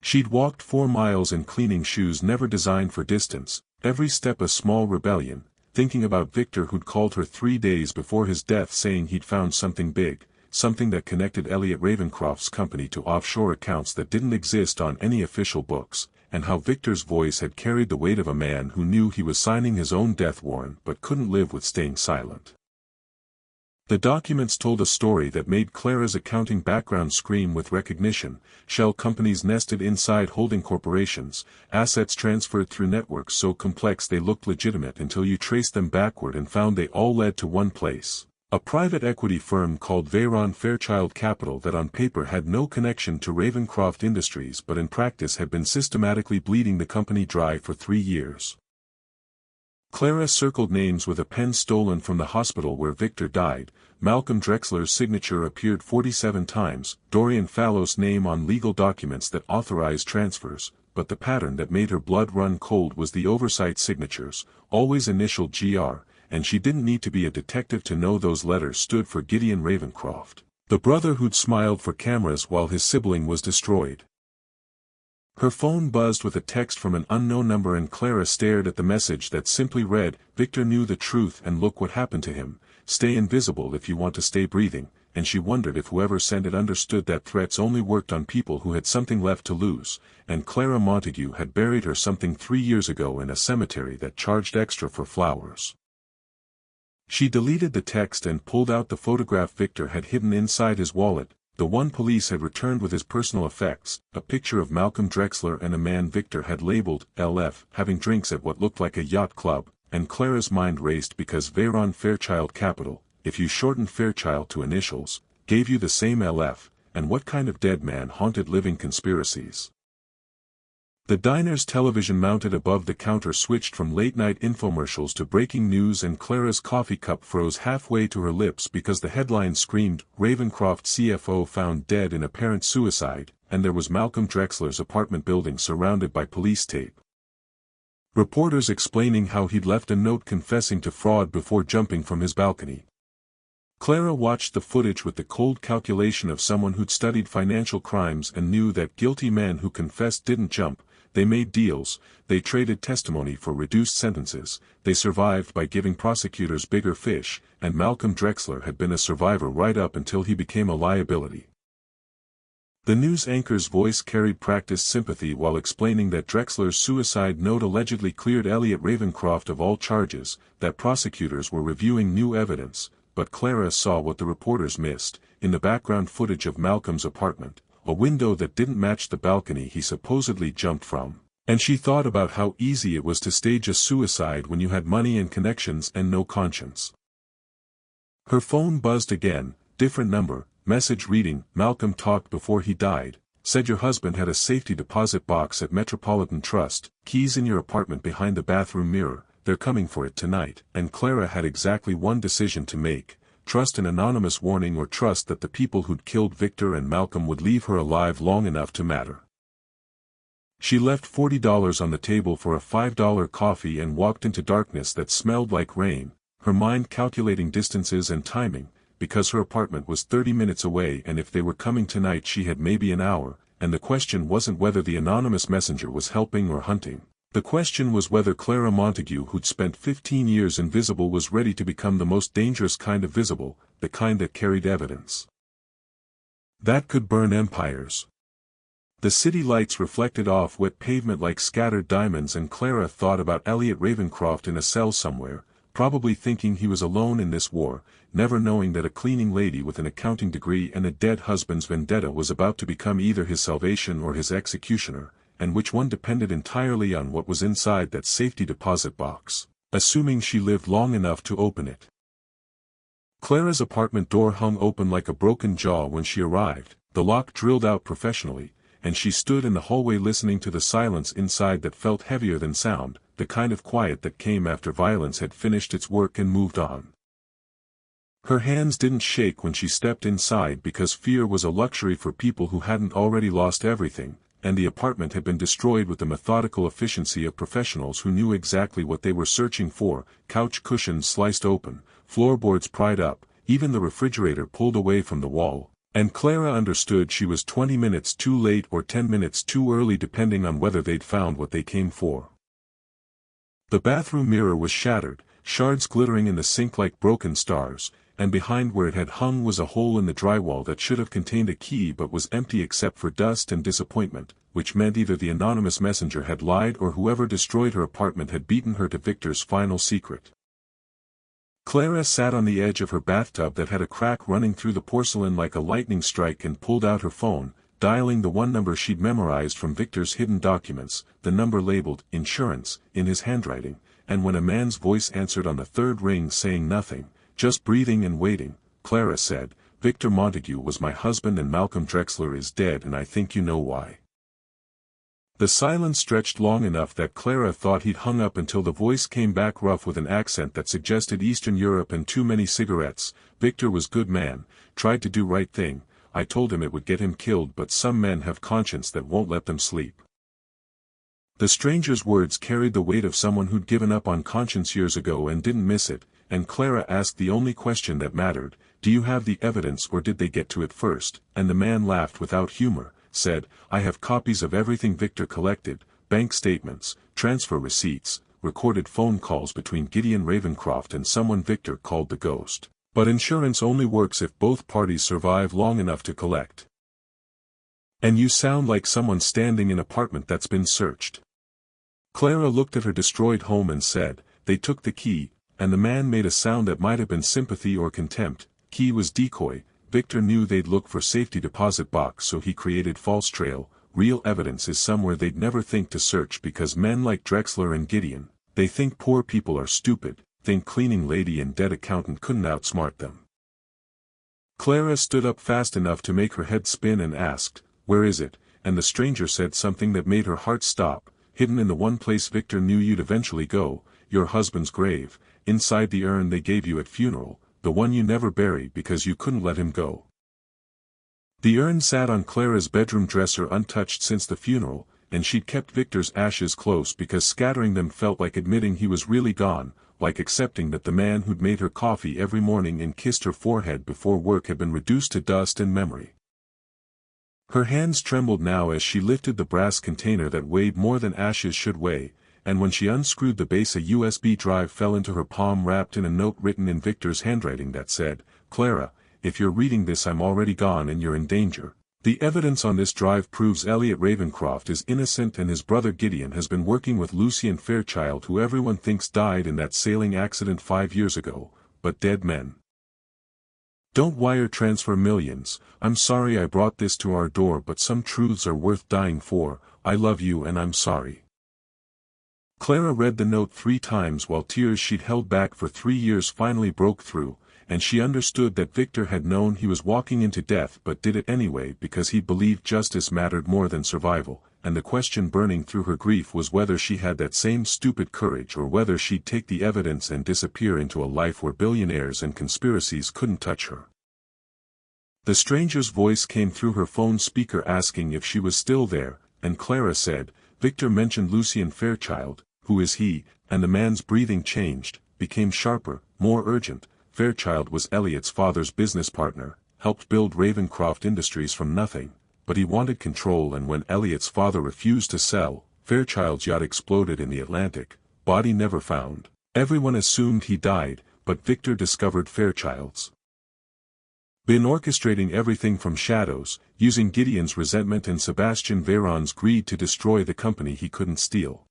She'd walked 4 miles in cleaning shoes never designed for distance, every step a small rebellion, thinking about Victor who'd called her 3 days before his death saying he'd found something big, something that connected Elliot Ravencroft's company to offshore accounts that didn't exist on any official books, and how Victor's voice had carried the weight of a man who knew he was signing his own death warrant but couldn't live with staying silent. The documents told a story that made Clara's accounting background scream with recognition: shell companies nested inside holding corporations, assets transferred through networks so complex they looked legitimate until you traced them backward and found they all led to one place. A private equity firm called Veyron Fairchild Capital that on paper had no connection to Ravencroft Industries but in practice had been systematically bleeding the company dry for 3 years. Clara circled names with a pen stolen from the hospital where Victor died. Malcolm Drexler's signature appeared 47 times, Dorian Fallow's name on legal documents that authorized transfers, but the pattern that made her blood run cold was the oversight signatures, always initialed GR, and she didn't need to be a detective to know those letters stood for Gideon Ravencroft, the brother who'd smiled for cameras while his sibling was destroyed. Her phone buzzed with a text from an unknown number and Clara stared at the message that simply read, "Victor knew the truth and look what happened to him. Stay invisible if you want to stay breathing," and she wondered if whoever sent it understood that threats only worked on people who had something left to lose, and Clara Montague had buried her something 3 years ago in a cemetery that charged extra for flowers. She deleted the text and pulled out the photograph Victor had hidden inside his wallet, the one police had returned with his personal effects, a picture of Malcolm Drexler and a man Victor had labeled LF having drinks at what looked like a yacht club, and Clara's mind raced because Veyron Fairchild Capital, if you shortened Fairchild to initials, gave you the same LF, and what kind of dead man haunted living conspiracies. The diner's television mounted above the counter switched from late-night infomercials to breaking news and Clara's coffee cup froze halfway to her lips because the headline screamed, "Ravencroft CFO found dead in apparent suicide," and there was Malcolm Drexler's apartment building surrounded by police tape. Reporters explaining how he'd left a note confessing to fraud before jumping from his balcony. Clara watched the footage with the cold calculation of someone who'd studied financial crimes and knew that guilty men who confessed didn't jump. They made deals, they traded testimony for reduced sentences, they survived by giving prosecutors bigger fish, and Malcolm Drexler had been a survivor right up until he became a liability. The news anchor's voice carried practiced sympathy while explaining that Drexler's suicide note allegedly cleared Elliot Ravencroft of all charges, that prosecutors were reviewing new evidence, but Clara saw what the reporters missed, in the background footage of Malcolm's apartment, a window that didn't match the balcony he supposedly jumped from, and she thought about how easy it was to stage a suicide when you had money and connections and no conscience. Her phone buzzed again, different number, message reading, "Malcolm talked before he died, said your husband had a safety deposit box at Metropolitan Trust, keys in your apartment behind the bathroom mirror, they're coming for it tonight," and Clara had exactly one decision to make: trust an anonymous warning or trust that the people who'd killed Victor and Malcolm would leave her alive long enough to matter. She left $40 on the table for a $5 coffee and walked into darkness that smelled like rain, her mind calculating distances and timing, because her apartment was 30 minutes away and if they were coming tonight she had maybe an hour, and the question wasn't whether the anonymous messenger was helping or hunting. The question was whether Clara Montague who'd spent 15 years invisible was ready to become the most dangerous kind of visible, the kind that carried evidence that could burn empires. The city lights reflected off wet pavement like scattered diamonds and Clara thought about Elliot Ravencroft in a cell somewhere, probably thinking he was alone in this war, never knowing that a cleaning lady with an accounting degree and a dead husband's vendetta was about to become either his salvation or his executioner, and which one depended entirely on what was inside that safety deposit box, assuming she lived long enough to open it. Clara's apartment door hung open like a broken jaw when she arrived, the lock drilled out professionally, and she stood in the hallway listening to the silence inside that felt heavier than sound, the kind of quiet that came after violence had finished its work and moved on. Her hands didn't shake when she stepped inside because fear was a luxury for people who hadn't already lost everything, and the apartment had been destroyed with the methodical efficiency of professionals who knew exactly what they were searching for: couch cushions sliced open, floorboards pried up, even the refrigerator pulled away from the wall, And Clara understood she was 20 minutes too late or 10 minutes too early depending on whether they'd found what they came for. The bathroom mirror was shattered, shards glittering in the sink like broken stars, and behind where it had hung was a hole in the drywall that should have contained a key but was empty except for dust and disappointment, which meant either the anonymous messenger had lied or whoever destroyed her apartment had beaten her to Victor's final secret. Clara sat on the edge of her bathtub that had a crack running through the porcelain like a lightning strike and pulled out her phone, dialing the one number she'd memorized from Victor's hidden documents, the number labeled "insurance" in his handwriting, and when a man's voice answered on the third ring saying nothing, just breathing and waiting, Clara said, "Victor Montague was my husband and Malcolm Drexler is dead and I think you know why." The silence stretched long enough that Clara thought he'd hung up until the voice came back rough with an accent that suggested Eastern Europe and too many cigarettes. "Victor was good man, tried to do right thing, I told him it would get him killed but some men have conscience that won't let them sleep." The stranger's words carried the weight of someone who'd given up on conscience years ago and didn't miss it, and Clara asked the only question that mattered, "Do you have the evidence or did they get to it first?" And the man laughed without humor, said, "I have copies of everything Victor collected, bank statements, transfer receipts, recorded phone calls between Gideon Ravencroft and someone Victor called the Ghost. But insurance only works if both parties survive long enough to collect." "And you sound like someone standing in an apartment that's been searched." Clara looked at her destroyed home and said, "They took the key," and the man made a sound that might have been sympathy or contempt. "Key was decoy. Victor knew they'd look for safety deposit box so he created false trail. Real evidence is somewhere they'd never think to search because men like Drexler and Gideon, they think poor people are stupid, think cleaning lady and dead accountant couldn't outsmart them." Clara stood up fast enough to make her head spin and asked, "Where is it?" And the stranger said something that made her heart stop, "Hidden in the one place Victor knew you'd eventually go, your husband's grave, inside the urn they gave you at funeral, the one you never bury because you couldn't let him go." The urn sat on Clara's bedroom dresser untouched since the funeral, and she'd kept Victor's ashes close because scattering them felt like admitting he was really gone, like accepting that the man who'd made her coffee every morning and kissed her forehead before work had been reduced to dust and memory. Her hands trembled now as she lifted the brass container that weighed more than ashes should weigh, and when she unscrewed the base a USB drive fell into her palm wrapped in a note written in Victor's handwriting that said, "Clara, if you're reading this I'm already gone and you're in danger. The evidence on this drive proves Elliot Ravencroft is innocent and his brother Gideon has been working with Lucien Fairchild who everyone thinks died in that sailing accident 5 years ago, but dead men. Don't wire transfer millions. I'm sorry I brought this to our door but some truths are worth dying for. I love you and I'm sorry." Clara read the note 3 times while tears she'd held back for 3 years finally broke through, and she understood that Victor had known he was walking into death but did it anyway because he believed justice mattered more than survival, and the question burning through her grief was whether she had that same stupid courage or whether she'd take the evidence and disappear into a life where billionaires and conspiracies couldn't touch her. The stranger's voice came through her phone speaker asking if she was still there, and Clara said, "Victor mentioned Lucien Fairchild, who is he?" And the man's breathing changed, became sharper, more urgent. "Fairchild was Elliot's father's business partner, helped build Ravencroft Industries from nothing, but he wanted control and when Elliot's father refused to sell, Fairchild's yacht exploded in the Atlantic, body never found. Everyone assumed he died, but Victor discovered Fairchild's been orchestrating everything from shadows, using Gideon's resentment and Sebastian Veyron's greed to destroy the company he couldn't steal."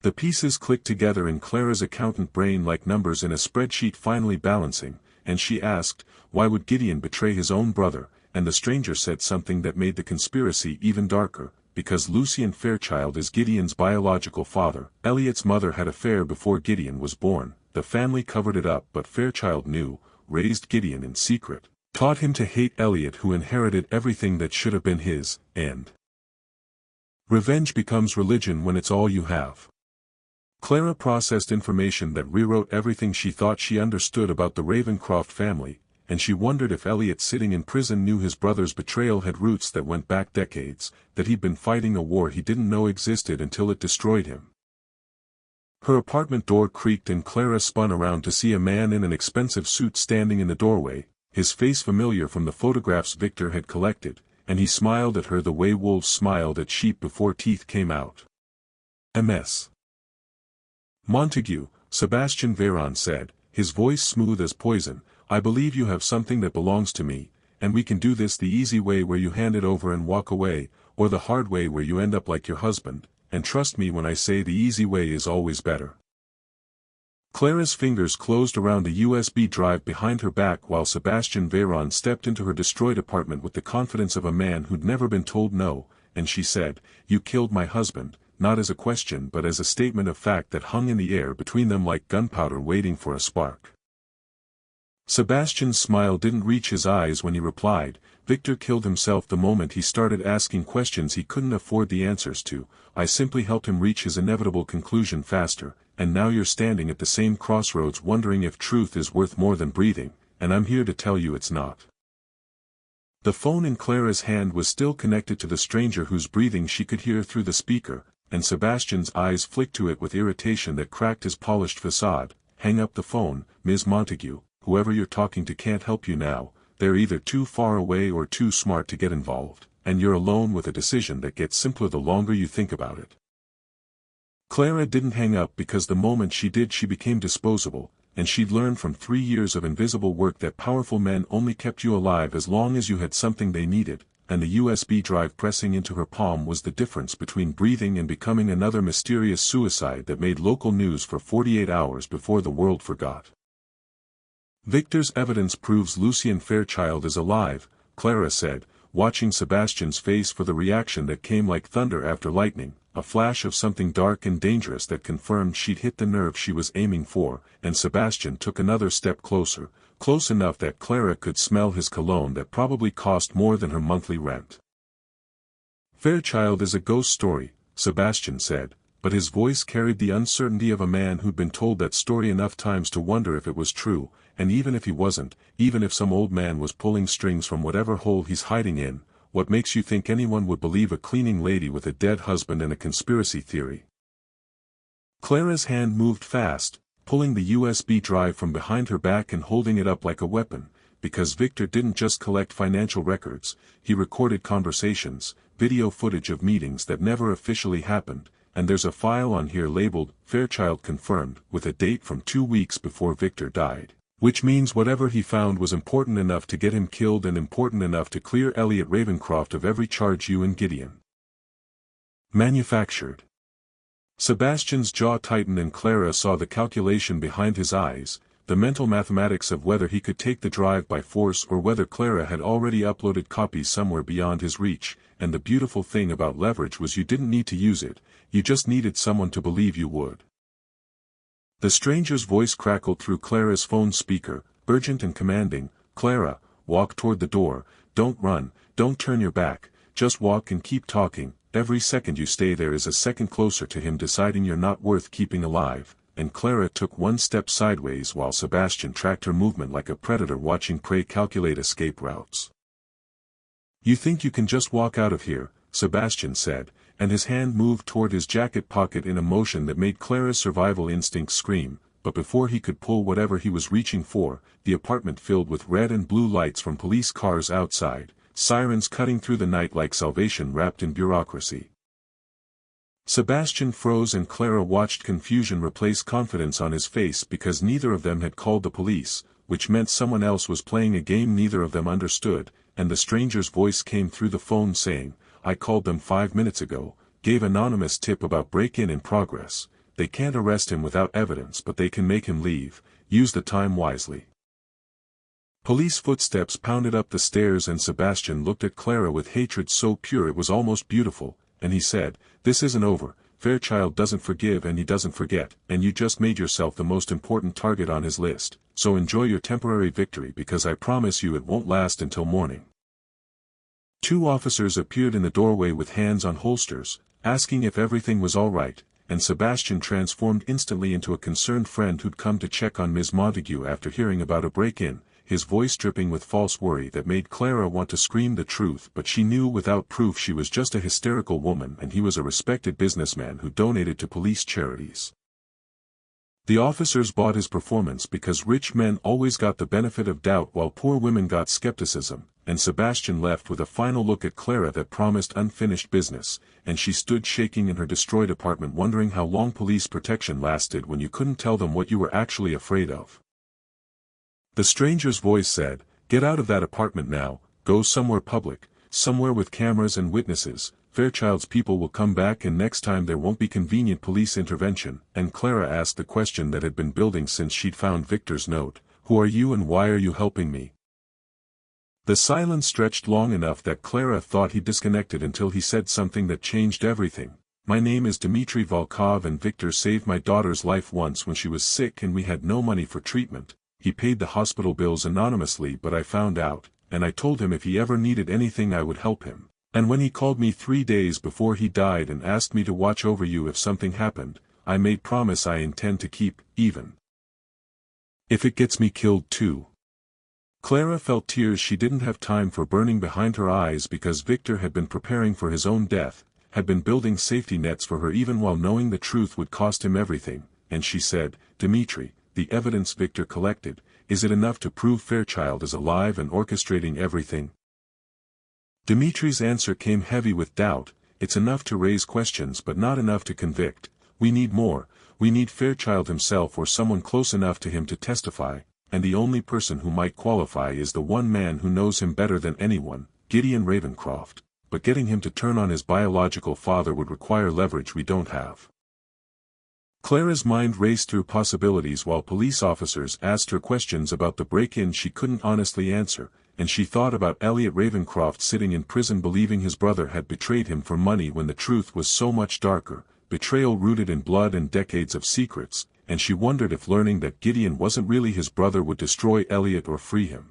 The pieces clicked together in Clara's accountant brain like numbers in a spreadsheet finally balancing, and she asked, "Why would Gideon betray his own brother?" And the stranger said something that made the conspiracy even darker, "Because Lucien Fairchild is Gideon's biological father. Elliot's mother had an affair before Gideon was born, the family covered it up but Fairchild knew, raised Gideon in secret, taught him to hate Elliot who inherited everything that should have been his, and revenge becomes religion when it's all you have." Clara processed information that rewrote everything she thought she understood about the Ravencroft family, and she wondered if Elliot sitting in prison knew his brother's betrayal had roots that went back decades, that he'd been fighting a war he didn't know existed until it destroyed him. Her apartment door creaked and Clara spun around to see a man in an expensive suit standing in the doorway. his face familiar from the photographs Victor had collected, and he smiled at her the way wolves smiled at sheep before teeth came out. "Ms. Montague," Sebastian Veyron said, his voice smooth as poison, "I believe you have something that belongs to me, and we can do this the easy way where you hand it over and walk away, or the hard way where you end up like your husband, and trust me when I say the easy way is always better." Clara's fingers closed around a USB drive behind her back while Sebastian Veyron stepped into her destroyed apartment with the confidence of a man who'd never been told no, and she said, "You killed my husband," not as a question but as a statement of fact that hung in the air between them like gunpowder waiting for a spark. Sebastian's smile didn't reach his eyes when he replied, "Victor killed himself the moment he started asking questions he couldn't afford the answers to. I simply helped him reach his inevitable conclusion faster, and now you're standing at the same crossroads wondering if truth is worth more than breathing, and I'm here to tell you it's not." The phone in Clara's hand was still connected to the stranger whose breathing she could hear through the speaker, and Sebastian's eyes flicked to it with irritation that cracked his polished facade. "Hang up the phone, Ms. Montague. Whoever you're talking to can't help you now, they're either too far away or too smart to get involved, and you're alone with a decision that gets simpler the longer you think about it." Clara didn't hang up because the moment she did she became disposable, and she'd learned from 3 years of invisible work that powerful men only kept you alive as long as you had something they needed, and the USB drive pressing into her palm was the difference between breathing and becoming another mysterious suicide that made local news for 48 hours before the world forgot. "Victor's evidence proves Lucien Fairchild is alive," Clara said, watching Sebastian's face for the reaction that came like thunder after lightning, a flash of something dark and dangerous that confirmed she'd hit the nerve she was aiming for, and Sebastian took another step closer, close enough that Clara could smell his cologne that probably cost more than her monthly rent. "Fairchild is a ghost story," Sebastian said, but his voice carried the uncertainty of a man who'd been told that story enough times to wonder if it was true, and even if he wasn't, even if some old man was pulling strings from whatever hole he's hiding in, what makes you think anyone would believe a cleaning lady with a dead husband and a conspiracy theory? Clara's hand moved fast, pulling the USB drive from behind her back and holding it up like a weapon, because Victor didn't just collect financial records, he recorded conversations, video footage of meetings that never officially happened, and there's a file on here labeled, "Fairchild Confirmed," with a date from 2 weeks before Victor died. Which means whatever he found was important enough to get him killed and important enough to clear Elliot Ravencroft of every charge you and Gideon manufactured. Sebastian's jaw tightened and Clara saw the calculation behind his eyes, the mental mathematics of whether he could take the drive by force or whether Clara had already uploaded copies somewhere beyond his reach, and the beautiful thing about leverage was you didn't need to use it, you just needed someone to believe you would. The stranger's voice crackled through Clara's phone speaker, urgent and commanding, "Clara, walk toward the door, don't run, don't turn your back, just walk and keep talking, every second you stay there is a second closer to him deciding you're not worth keeping alive," and Clara took one step sideways while Sebastian tracked her movement like a predator watching prey calculate escape routes. "You think you can just walk out of here," Sebastian said, and his hand moved toward his jacket pocket in a motion that made Clara's survival instincts scream, but before he could pull whatever he was reaching for, the apartment filled with red and blue lights from police cars outside, sirens cutting through the night like salvation wrapped in bureaucracy. Sebastian froze and Clara watched confusion replace confidence on his face because neither of them had called the police, which meant someone else was playing a game neither of them understood, and the stranger's voice came through the phone saying, "I called them 5 minutes ago, gave anonymous tip about break-in in progress, they can't arrest him without evidence but they can make him leave, use the time wisely." Police footsteps pounded up the stairs and Sebastian looked at Clara with hatred so pure it was almost beautiful, and he said, "This isn't over, Fairchild doesn't forgive and he doesn't forget, and you just made yourself the most important target on his list, so enjoy your temporary victory because I promise you it won't last until morning." 2 officers appeared in the doorway with hands on holsters, asking if everything was all right, and Sebastian transformed instantly into a concerned friend who'd come to check on Ms. Montague after hearing about a break-in, his voice dripping with false worry that made Clara want to scream the truth but she knew without proof she was just a hysterical woman and he was a respected businessman who donated to police charities. The officers bought his performance because rich men always got the benefit of doubt while poor women got skepticism, and Sebastian left with a final look at Clara that promised unfinished business, and she stood shaking in her destroyed apartment wondering how long police protection lasted when you couldn't tell them what you were actually afraid of. The stranger's voice said, "Get out of that apartment now, go somewhere public, somewhere with cameras and witnesses. Fairchild's people will come back and next time there won't be convenient police intervention." And Clara asked the question that had been building since she'd found Victor's note, "Who are you and why are you helping me?" The silence stretched long enough that Clara thought he disconnected until he said something that changed everything. "My name is Dmitry Volkov and Victor saved my daughter's life once when she was sick and we had no money for treatment. He paid the hospital bills anonymously but I found out, and I told him if he ever needed anything I would help him. And when he called me 3 days before he died and asked me to watch over you if something happened, I made promise I intend to keep, even if it gets me killed too." Clara felt tears she didn't have time for burning behind her eyes because Victor had been preparing for his own death, had been building safety nets for her even while knowing the truth would cost him everything, and she said, "Dmitry, the evidence Victor collected, is it enough to prove Fairchild is alive and orchestrating everything?" Dimitri's answer came heavy with doubt. "It's enough to raise questions but not enough to convict. We need more, we need Fairchild himself or someone close enough to him to testify, and the only person who might qualify is the one man who knows him better than anyone, Gideon Ravencroft, but getting him to turn on his biological father would require leverage we don't have." Clara's mind raced through possibilities while police officers asked her questions about the break-in she couldn't honestly answer, and she thought about Elliot Ravencroft sitting in prison believing his brother had betrayed him for money when the truth was so much darker, betrayal rooted in blood and decades of secrets, and she wondered if learning that Gideon wasn't really his brother would destroy Elliot or free him.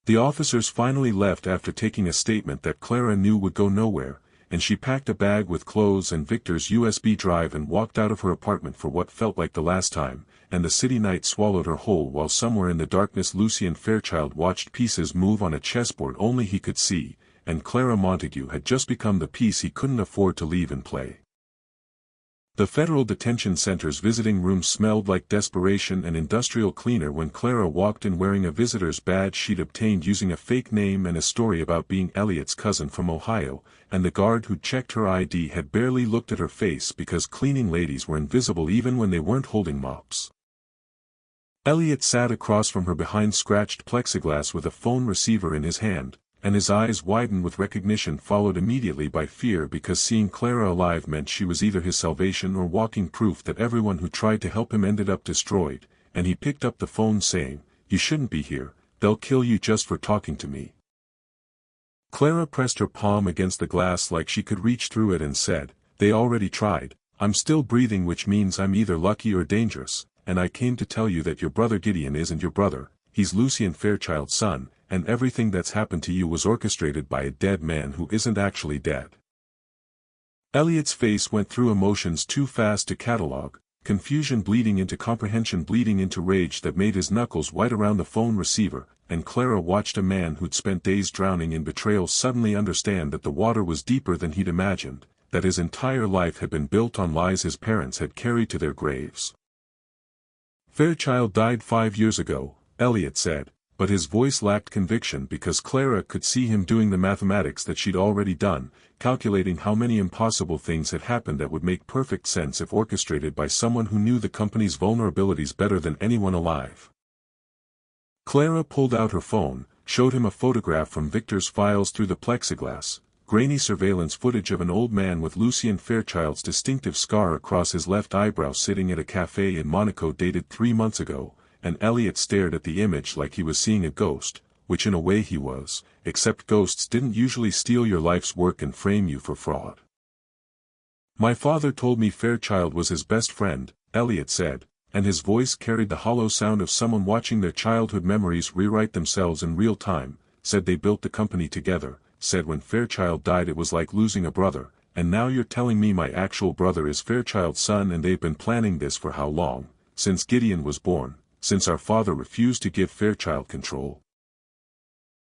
The officers finally left after taking a statement that Clara knew would go nowhere, and she packed a bag with clothes and Victor's USB drive and walked out of her apartment for what felt like the last time, and the city night swallowed her whole while somewhere in the darkness Lucien Fairchild watched pieces move on a chessboard only he could see, and Clara Montague had just become the piece he couldn't afford to leave in play. The Federal Detention Center's visiting room smelled like desperation and industrial cleaner when Clara walked in wearing a visitor's badge she'd obtained using a fake name and a story about being Elliot's cousin from Ohio, and the guard who checked her ID had barely looked at her face because cleaning ladies were invisible even when they weren't holding mops. Elliot sat across from her behind scratched plexiglass with a phone receiver in his hand, and his eyes widened with recognition followed immediately by fear because seeing Clara alive meant she was either his salvation or walking proof that everyone who tried to help him ended up destroyed, and he picked up the phone saying, "You shouldn't be here, they'll kill you just for talking to me." Clara pressed her palm against the glass like she could reach through it and said, "They already tried, I'm still breathing which means I'm either lucky or dangerous, and I came to tell you that your brother Gideon isn't your brother, he's Lucien Fairchild's son, and everything that's happened to you was orchestrated by a dead man who isn't actually dead." Elliot's face went through emotions too fast to catalog, confusion bleeding into comprehension bleeding into rage that made his knuckles white around the phone receiver, and Clara watched a man who'd spent days drowning in betrayal suddenly understand that the water was deeper than he'd imagined, that his entire life had been built on lies his parents had carried to their graves. "Fairchild died 5 years ago," Elliot said, but his voice lacked conviction because Clara could see him doing the mathematics that she'd already done, calculating how many impossible things had happened that would make perfect sense if orchestrated by someone who knew the company's vulnerabilities better than anyone alive. Clara pulled out her phone, showed him a photograph from Victor's files through the plexiglass, grainy surveillance footage of an old man with Lucien Fairchild's distinctive scar across his left eyebrow sitting at a cafe in Monaco dated 3 months ago, and Elliot stared at the image like he was seeing a ghost, which in a way he was, except ghosts didn't usually steal your life's work and frame you for fraud. "My father told me Fairchild was his best friend," Elliot said, and his voice carried the hollow sound of someone watching their childhood memories rewrite themselves in real time, "said they built the company together, said when Fairchild died it was like losing a brother, and now you're telling me my actual brother is Fairchild's son and they've been planning this for how long, since Gideon was born, since our father refused to give Fairchild control."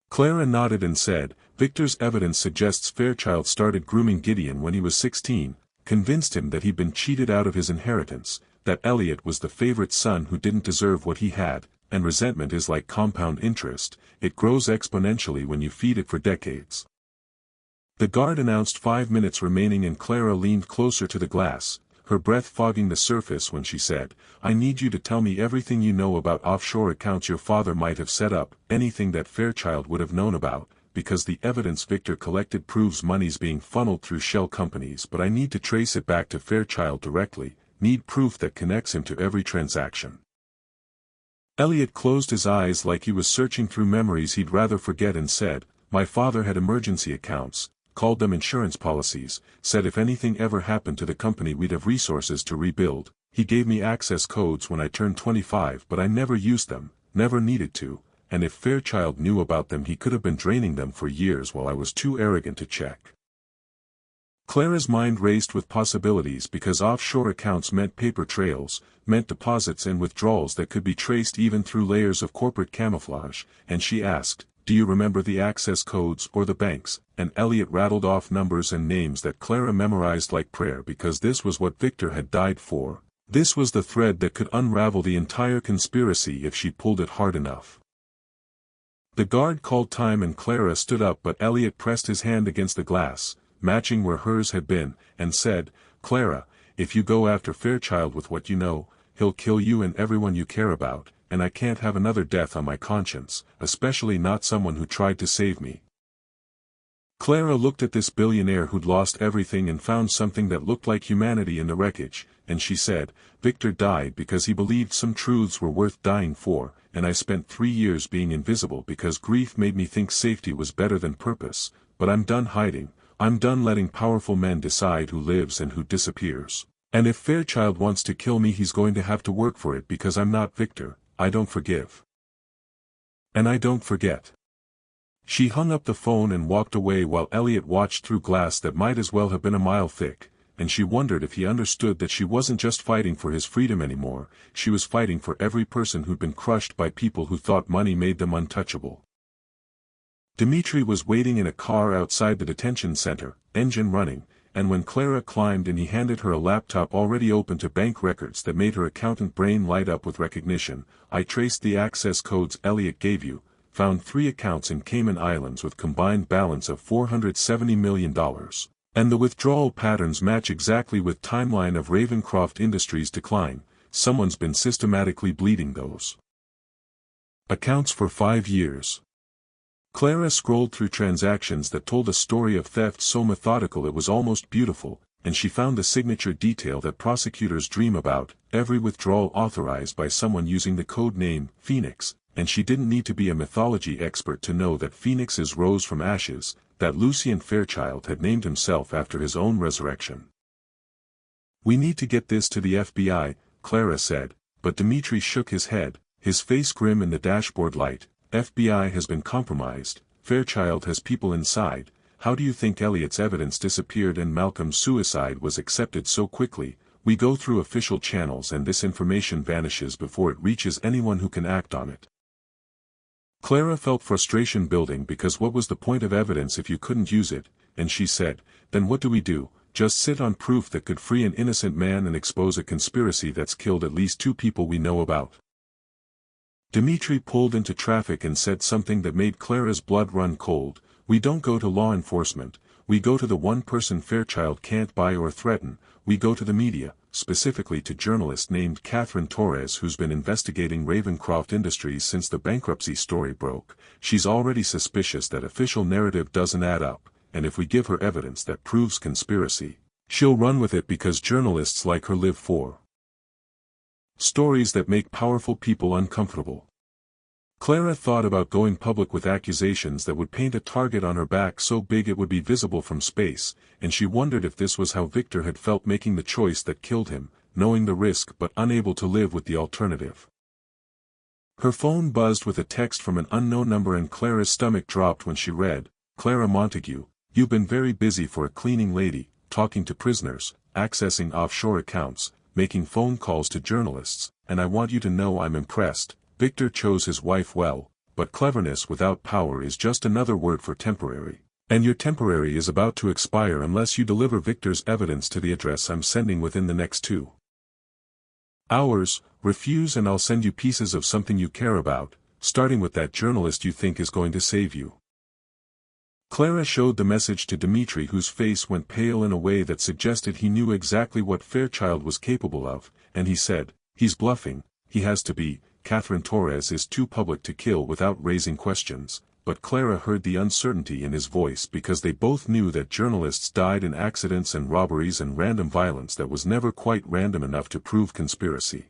Clara nodded and said, "Victor's evidence suggests Fairchild started grooming Gideon when he was 16, convinced him that he'd been cheated out of his inheritance, that Elliot was the favorite son who didn't deserve what he had, and resentment is like compound interest, it grows exponentially when you feed it for decades. The guard announced 5 minutes remaining and Clara leaned closer to the glass, her breath fogging the surface when she said, "I need you to tell me everything you know about offshore accounts your father might have set up, anything that Fairchild would have known about, because the evidence Victor collected proves money's being funneled through shell companies, but I need to trace it back to Fairchild directly, need proof that connects him to every transaction." Elliot closed his eyes like he was searching through memories he'd rather forget and said, "My father had emergency accounts, called them insurance policies, said if anything ever happened to the company we'd have resources to rebuild. He gave me access codes when I turned 25 but I never used them, never needed to, and if Fairchild knew about them he could have been draining them for years while I was too arrogant to check." Clara's mind raced with possibilities because offshore accounts meant paper trails, meant deposits and withdrawals that could be traced even through layers of corporate camouflage, and she asked, "Do you remember the access codes or the banks?" And Elliot rattled off numbers and names that Clara memorized like prayer because this was what Victor had died for. This was the thread that could unravel the entire conspiracy if she pulled it hard enough. The guard called time and Clara stood up but Elliot pressed his hand against the glass, matching where hers had been, and said, "Clara, if you go after Fairchild with what you know, he'll kill you and everyone you care about, and I can't have another death on my conscience, especially not someone who tried to save me." Clara looked at this billionaire who'd lost everything and found something that looked like humanity in the wreckage, and she said, "Victor died because he believed some truths were worth dying for, and I spent 3 years being invisible because grief made me think safety was better than purpose, but I'm done hiding, I'm done letting powerful men decide who lives and who disappears. And if Fairchild wants to kill me he's going to have to work for it because I'm not Victor. I don't forgive. And I don't forget." She hung up the phone and walked away while Elliot watched through glass that might as well have been a mile thick, and she wondered if he understood that she wasn't just fighting for his freedom anymore, she was fighting for every person who'd been crushed by people who thought money made them untouchable. Dimitri was waiting in a car outside the detention center, engine running, and when Clara climbed in he handed her a laptop already open to bank records that made her accountant brain light up with recognition. "I traced the access codes Elliot gave you, found 3 accounts in Cayman Islands with combined balance of $470 million. And the withdrawal patterns match exactly with timeline of Ravencroft Industries decline, someone's been systematically bleeding those accounts for 5 years. Clara scrolled through transactions that told a story of theft so methodical it was almost beautiful, and she found the signature detail that prosecutors dream about, every withdrawal authorized by someone using the code name, Phoenix, and she didn't need to be a mythology expert to know that phoenixes rose from ashes, that Lucien Fairchild had named himself after his own resurrection. "We need to get this to the FBI, Clara said, but Dimitri shook his head, his face grim in the dashboard light. "FBI has been compromised, Fairchild has people inside. How do you think Elliot's evidence disappeared and Malcolm's suicide was accepted so quickly? We go through official channels and this information vanishes before it reaches anyone who can act on it." Clara felt frustration building because what was the point of evidence if you couldn't use it, and she said, "Then what do we do, just sit on proof that could free an innocent man and expose a conspiracy that's killed at least 2 people we know about?" Dimitri pulled into traffic and said something that made Clara's blood run cold. "We don't go to law enforcement, we go to the one person Fairchild can't buy or threaten, we go to the media, specifically to journalist named Catherine Torres who's been investigating Ravencroft Industries since the bankruptcy story broke. She's already suspicious that official narrative doesn't add up, and if we give her evidence that proves conspiracy, she'll run with it because journalists like her live for stories that make powerful people uncomfortable." Clara thought about going public with accusations that would paint a target on her back so big it would be visible from space, and she wondered if this was how Victor had felt making the choice that killed him, knowing the risk but unable to live with the alternative. Her phone buzzed with a text from an unknown number and Clara's stomach dropped when she read, "Clara Montague, you've been very busy for a cleaning lady, talking to prisoners, accessing offshore accounts, making phone calls to journalists, and I want you to know I'm impressed. Victor chose his wife well, but cleverness without power is just another word for temporary. And your temporary is about to expire unless you deliver Victor's evidence to the address I'm sending within the next 2 Hours, refuse and I'll send you pieces of something you care about, starting with that journalist you think is going to save you. Clara showed the message to Dimitri, whose face went pale in a way that suggested he knew exactly what Fairchild was capable of, and he said, "He's bluffing, he has to be, Catherine Torres is too public to kill without raising questions," but Clara heard the uncertainty in his voice because they both knew that journalists died in accidents and robberies and random violence that was never quite random enough to prove conspiracy.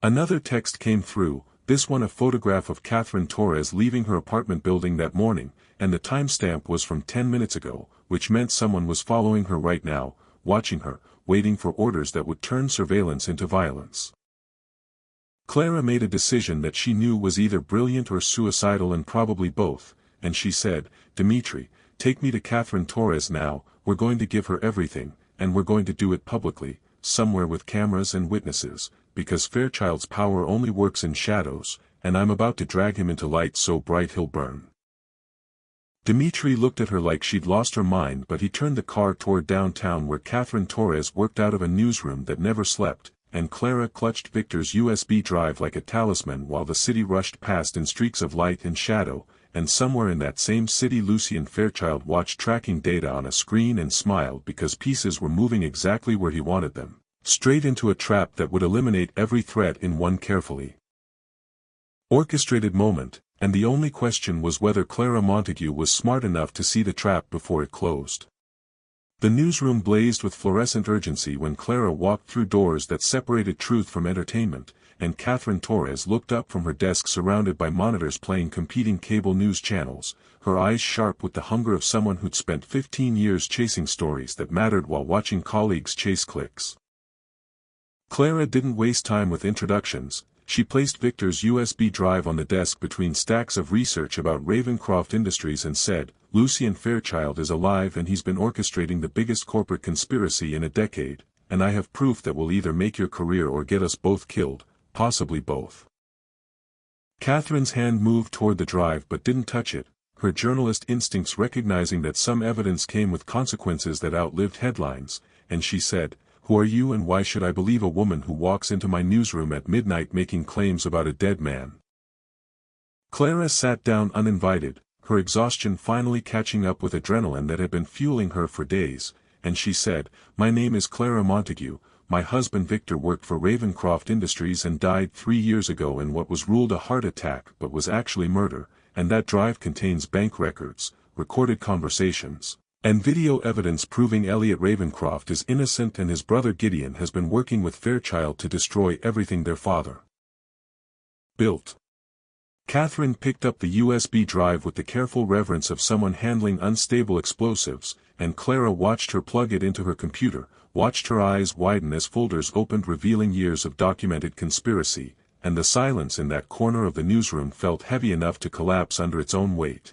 Another text came through, this one a photograph of Catherine Torres leaving her apartment building that morning, and the timestamp was from 10 minutes ago, which meant someone was following her right now, watching her, waiting for orders that would turn surveillance into violence. Clara made a decision that she knew was either brilliant or suicidal and probably both, and she said, "Dimitri, take me to Catherine Torres now, we're going to give her everything, and we're going to do it publicly, somewhere with cameras and witnesses, because Fairchild's power only works in shadows, and I'm about to drag him into light so bright he'll burn." Dimitri looked at her like she'd lost her mind, but he turned the car toward downtown where Catherine Torres worked out of a newsroom that never slept, and Clara clutched Victor's USB drive like a talisman while the city rushed past in streaks of light and shadow, and somewhere in that same city Lucien Fairchild watched tracking data on a screen and smiled because pieces were moving exactly where he wanted them, straight into a trap that would eliminate every threat in one carefully orchestrated moment, and the only question was whether Clara Montague was smart enough to see the trap before it closed. The newsroom blazed with fluorescent urgency when Clara walked through doors that separated truth from entertainment, and Catherine Torres looked up from her desk surrounded by monitors playing competing cable news channels, her eyes sharp with the hunger of someone who'd spent 15 years chasing stories that mattered while watching colleagues chase clicks. Clara didn't waste time with introductions. She placed Victor's USB drive on the desk between stacks of research about Ravencroft Industries and said, "Lucien Fairchild is alive and he's been orchestrating the biggest corporate conspiracy in a decade, and I have proof that will either make your career or get us both killed, possibly both." Catherine's hand moved toward the drive but didn't touch it, her journalist instincts recognizing that some evidence came with consequences that outlived headlines, and she said, "Who are you and why should I believe a woman who walks into my newsroom at midnight making claims about a dead man?" Clara sat down uninvited, her exhaustion finally catching up with adrenaline that had been fueling her for days, and she said, "My name is Clara Montague, my husband Victor worked for Ravencroft Industries and died 3 years ago in what was ruled a heart attack but was actually murder, and that drive contains bank records, recorded conversations, and video evidence proving Elliot Ravencroft is innocent and his brother Gideon has been working with Fairchild to destroy everything their father built." Catherine picked up the USB drive with the careful reverence of someone handling unstable explosives, and Clara watched her plug it into her computer, watched her eyes widen as folders opened revealing years of documented conspiracy, and the silence in that corner of the newsroom felt heavy enough to collapse under its own weight.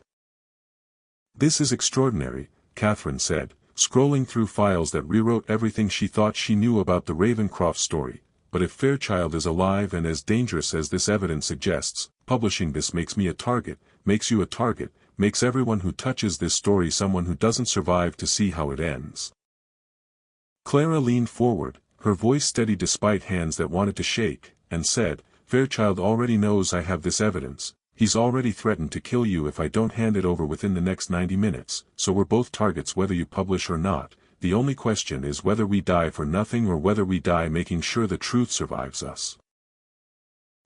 "This is extraordinary," Catherine said, scrolling through files that rewrote everything she thought she knew about the Ravencroft story, "but if Fairchild is alive and as dangerous as this evidence suggests, publishing this makes me a target, makes you a target, makes everyone who touches this story someone who doesn't survive to see how it ends." Clara leaned forward, her voice steady despite hands that wanted to shake, and said, "Fairchild already knows I have this evidence. He's already threatened to kill you if I don't hand it over within the next 90 minutes, so we're both targets whether you publish or not. The only question is whether we die for nothing or whether we die making sure the truth survives us."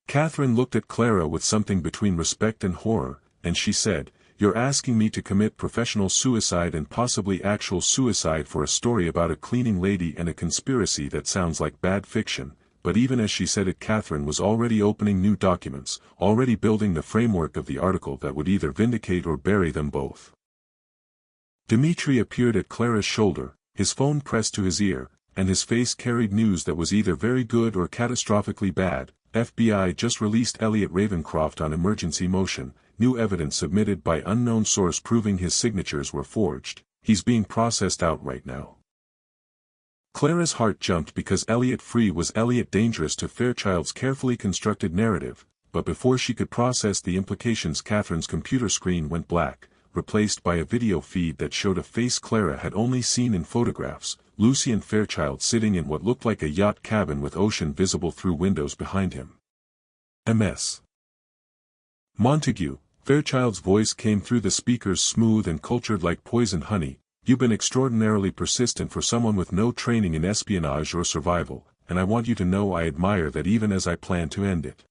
Catherine looked at Clara with something between respect and horror, and she said, "You're asking me to commit professional suicide and possibly actual suicide for a story about a cleaning lady and a conspiracy that sounds like bad fiction." But even as she said it, Catherine was already opening new documents, already building the framework of the article that would either vindicate or bury them both. Dimitri appeared at Clara's shoulder, his phone pressed to his ear, and his face carried news that was either very good or catastrophically bad. "FBI just released Elliot Ravencroft on emergency motion, new evidence submitted by unknown source proving his signatures were forged. He's being processed out right now." Clara's heart jumped because Elliot Free was Elliot dangerous to Fairchild's carefully constructed narrative, but before she could process the implications Catherine's computer screen went black, replaced by a video feed that showed a face Clara had only seen in photographs, Lucien Fairchild sitting in what looked like a yacht cabin with ocean visible through windows behind him. Ms. Montague, Fairchild's voice came through the speakers smooth and cultured like poisoned honey. You've been extraordinarily persistent for someone with no training in espionage or survival, and I want you to know I admire that even as I plan to end it.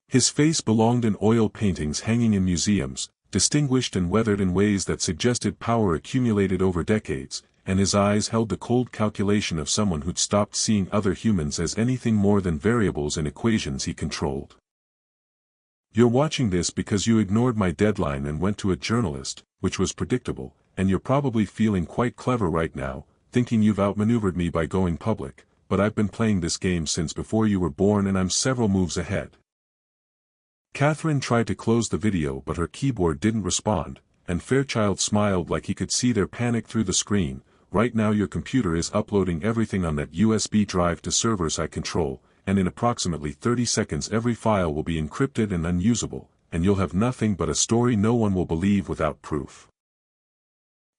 His face belonged in oil paintings hanging in museums, distinguished and weathered in ways that suggested power accumulated over decades, and his eyes held the cold calculation of someone who'd stopped seeing other humans as anything more than variables in equations he controlled. You're watching this because you ignored my deadline and went to a journalist, which was predictable, and you're probably feeling quite clever right now, thinking you've outmaneuvered me by going public, but I've been playing this game since before you were born and I'm several moves ahead. Catherine tried to close the video but her keyboard didn't respond, and Fairchild smiled like he could see their panic through the screen. Right now your computer is uploading everything on that USB drive to servers I control, and in approximately 30 seconds every file will be encrypted and unusable, and you'll have nothing but a story no one will believe without proof.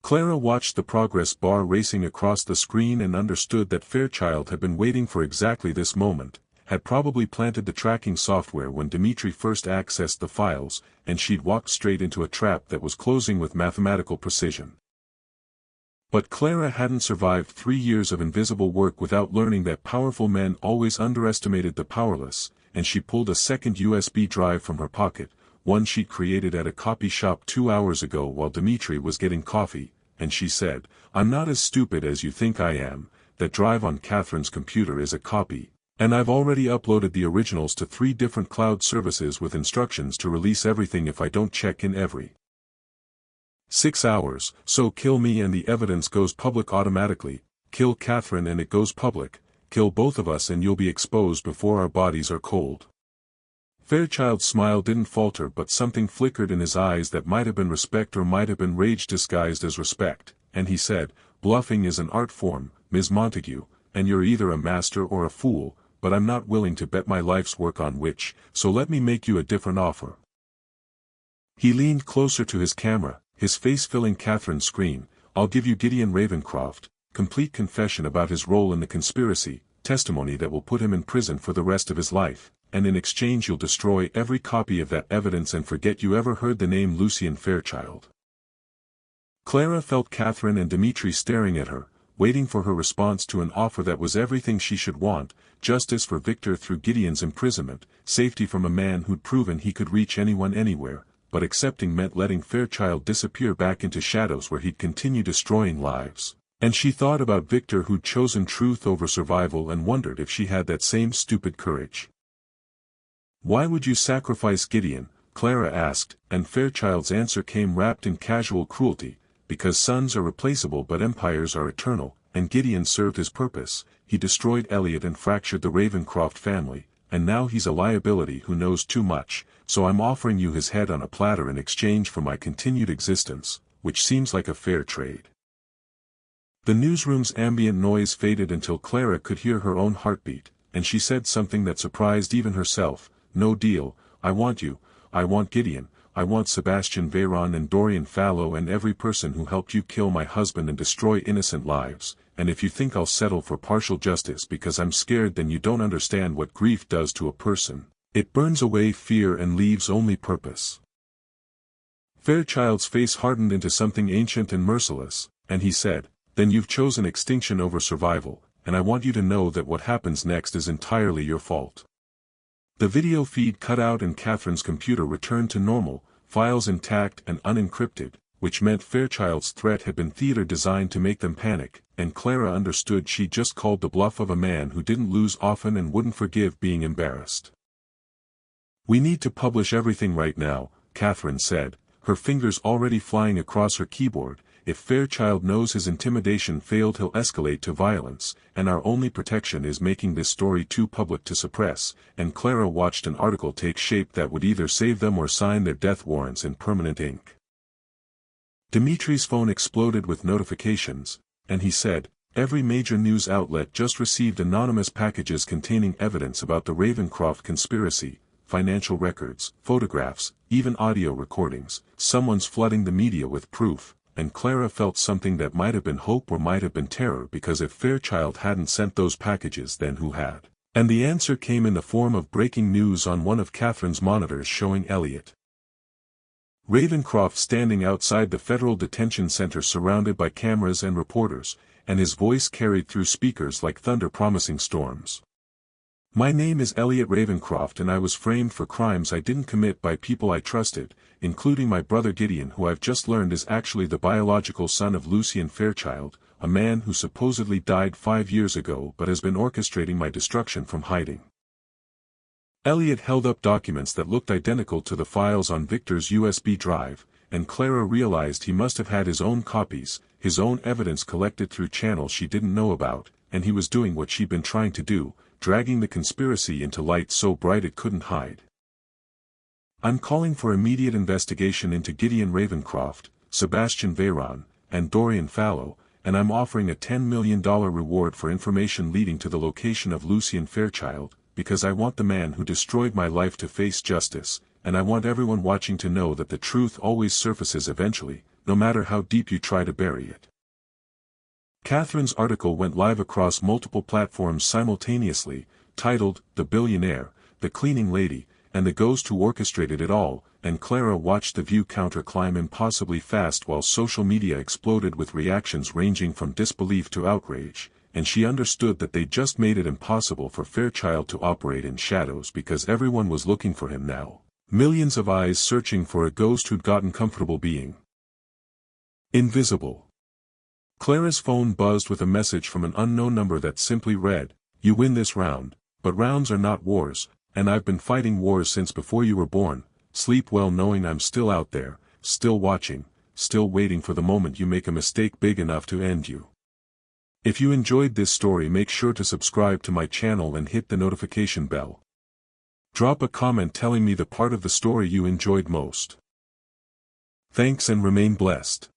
Clara watched the progress bar racing across the screen and understood that Fairchild had been waiting for exactly this moment, had probably planted the tracking software when Dimitri first accessed the files, and she'd walked straight into a trap that was closing with mathematical precision. But Clara hadn't survived 3 years of invisible work without learning that powerful men always underestimated the powerless, and she pulled a second USB drive from her pocket, one she'd created at a copy shop 2 hours ago while Dimitri was getting coffee, and she said, "I'm not as stupid as you think I am, that drive on Catherine's computer is a copy, and I've already uploaded the originals to 3 different cloud services with instructions to release everything if I don't check in every 6 hours, so kill me and the evidence goes public automatically, kill Catherine and it goes public, kill both of us and you'll be exposed before our bodies are cold." Fairchild's smile didn't falter but something flickered in his eyes that might have been respect or might have been rage disguised as respect, and he said, "Bluffing is an art form, Ms. Montague, and you're either a master or a fool, but I'm not willing to bet my life's work on which, so let me make you a different offer." He leaned closer to his camera, his face filling Catherine's screen. "I'll give you Gideon Ravencroft, complete confession about his role in the conspiracy, testimony that will put him in prison for the rest of his life, and in exchange you'll destroy every copy of that evidence and forget you ever heard the name Lucien Fairchild." Clara felt Catherine and Dimitri staring at her, waiting for her response to an offer that was everything she should want: justice for Victor through Gideon's imprisonment, safety from a man who'd proven he could reach anyone anywhere, but accepting meant letting Fairchild disappear back into shadows where he'd continue destroying lives. And she thought about Victor who'd chosen truth over survival and wondered if she had that same stupid courage. "Why would you sacrifice Gideon?" Clara asked, and Fairchild's answer came wrapped in casual cruelty: "Because sons are replaceable but empires are eternal, and Gideon served his purpose. He destroyed Elliot and fractured the Ravencroft family, and now he's a liability who knows too much, so I'm offering you his head on a platter in exchange for my continued existence, which seems like a fair trade." The newsroom's ambient noise faded until Clara could hear her own heartbeat, and she said something that surprised even herself: "No deal. I want you, I want Gideon, I want Sebastian Veyron and Dorian Fallow and every person who helped you kill my husband and destroy innocent lives, and if you think I'll settle for partial justice because I'm scared, then you don't understand what grief does to a person. It burns away fear and leaves only purpose." Fairchild's face hardened into something ancient and merciless, and he said, "Then you've chosen extinction over survival, and I want you to know that what happens next is entirely your fault." The video feed cut out and Catherine's computer returned to normal, files intact and unencrypted, which meant Fairchild's threat had been theater designed to make them panic, and Clara understood she'd just called the bluff of a man who didn't lose often and wouldn't forgive being embarrassed. "We need to publish everything right now," Catherine said, her fingers already flying across her keyboard. "If Fairchild knows his intimidation failed, he'll escalate to violence, and our only protection is making this story too public to suppress." And Clara watched an article take shape that would either save them or sign their death warrants in permanent ink. Dimitri's phone exploded with notifications, and he said, "Every major news outlet just received anonymous packages containing evidence about the Ravencroft conspiracy. financial records, photographs, even audio recordings. Someone's flooding the media with proof, and Clara felt something that might have been hope or might have been terror, because if Fairchild hadn't sent those packages, then who had? And the answer came in the form of breaking news on one of Catherine's monitors showing Elliot Ravencroft standing outside the Federal Detention Center surrounded by cameras and reporters, and his voice carried through speakers like thunder promising storms. "My name is Elliot Ravencroft, and I was framed for crimes I didn't commit by people I trusted, including my brother Gideon, who I've just learned is actually the biological son of Lucian Fairchild, a man who supposedly died 5 years ago but has been orchestrating my destruction from hiding." Elliot held up documents that looked identical to the files on Victor's USB drive, and Clara realized he must have had his own copies, his own evidence collected through channels she didn't know about, and he was doing what she'd been trying to do, dragging the conspiracy into light so bright it couldn't hide. "I'm calling for immediate investigation into Gideon Ravencroft, Sebastian Veyron, and Dorian Fallow, and I'm offering a $10 million reward for information leading to the location of Lucian Fairchild, because I want the man who destroyed my life to face justice, and I want everyone watching to know that the truth always surfaces eventually, no matter how deep you try to bury it." Catherine's article went live across multiple platforms simultaneously, titled, "The Billionaire, the Cleaning Lady, and the Ghost Who Orchestrated It All," and Clara watched the view counter climb impossibly fast while social media exploded with reactions ranging from disbelief to outrage, and she understood that they'd just made it impossible for Fairchild to operate in shadows because everyone was looking for him now, millions of eyes searching for a ghost who'd gotten comfortable being invisible. Clara's phone buzzed with a message from an unknown number that simply read, "You win this round, but rounds are not wars, and I've been fighting wars since before you were born. Sleep well knowing I'm still out there, still watching, still waiting for the moment you make a mistake big enough to end you." If you enjoyed this story, make sure to subscribe to my channel and hit the notification bell. Drop a comment telling me the part of the story you enjoyed most. Thanks and remain blessed.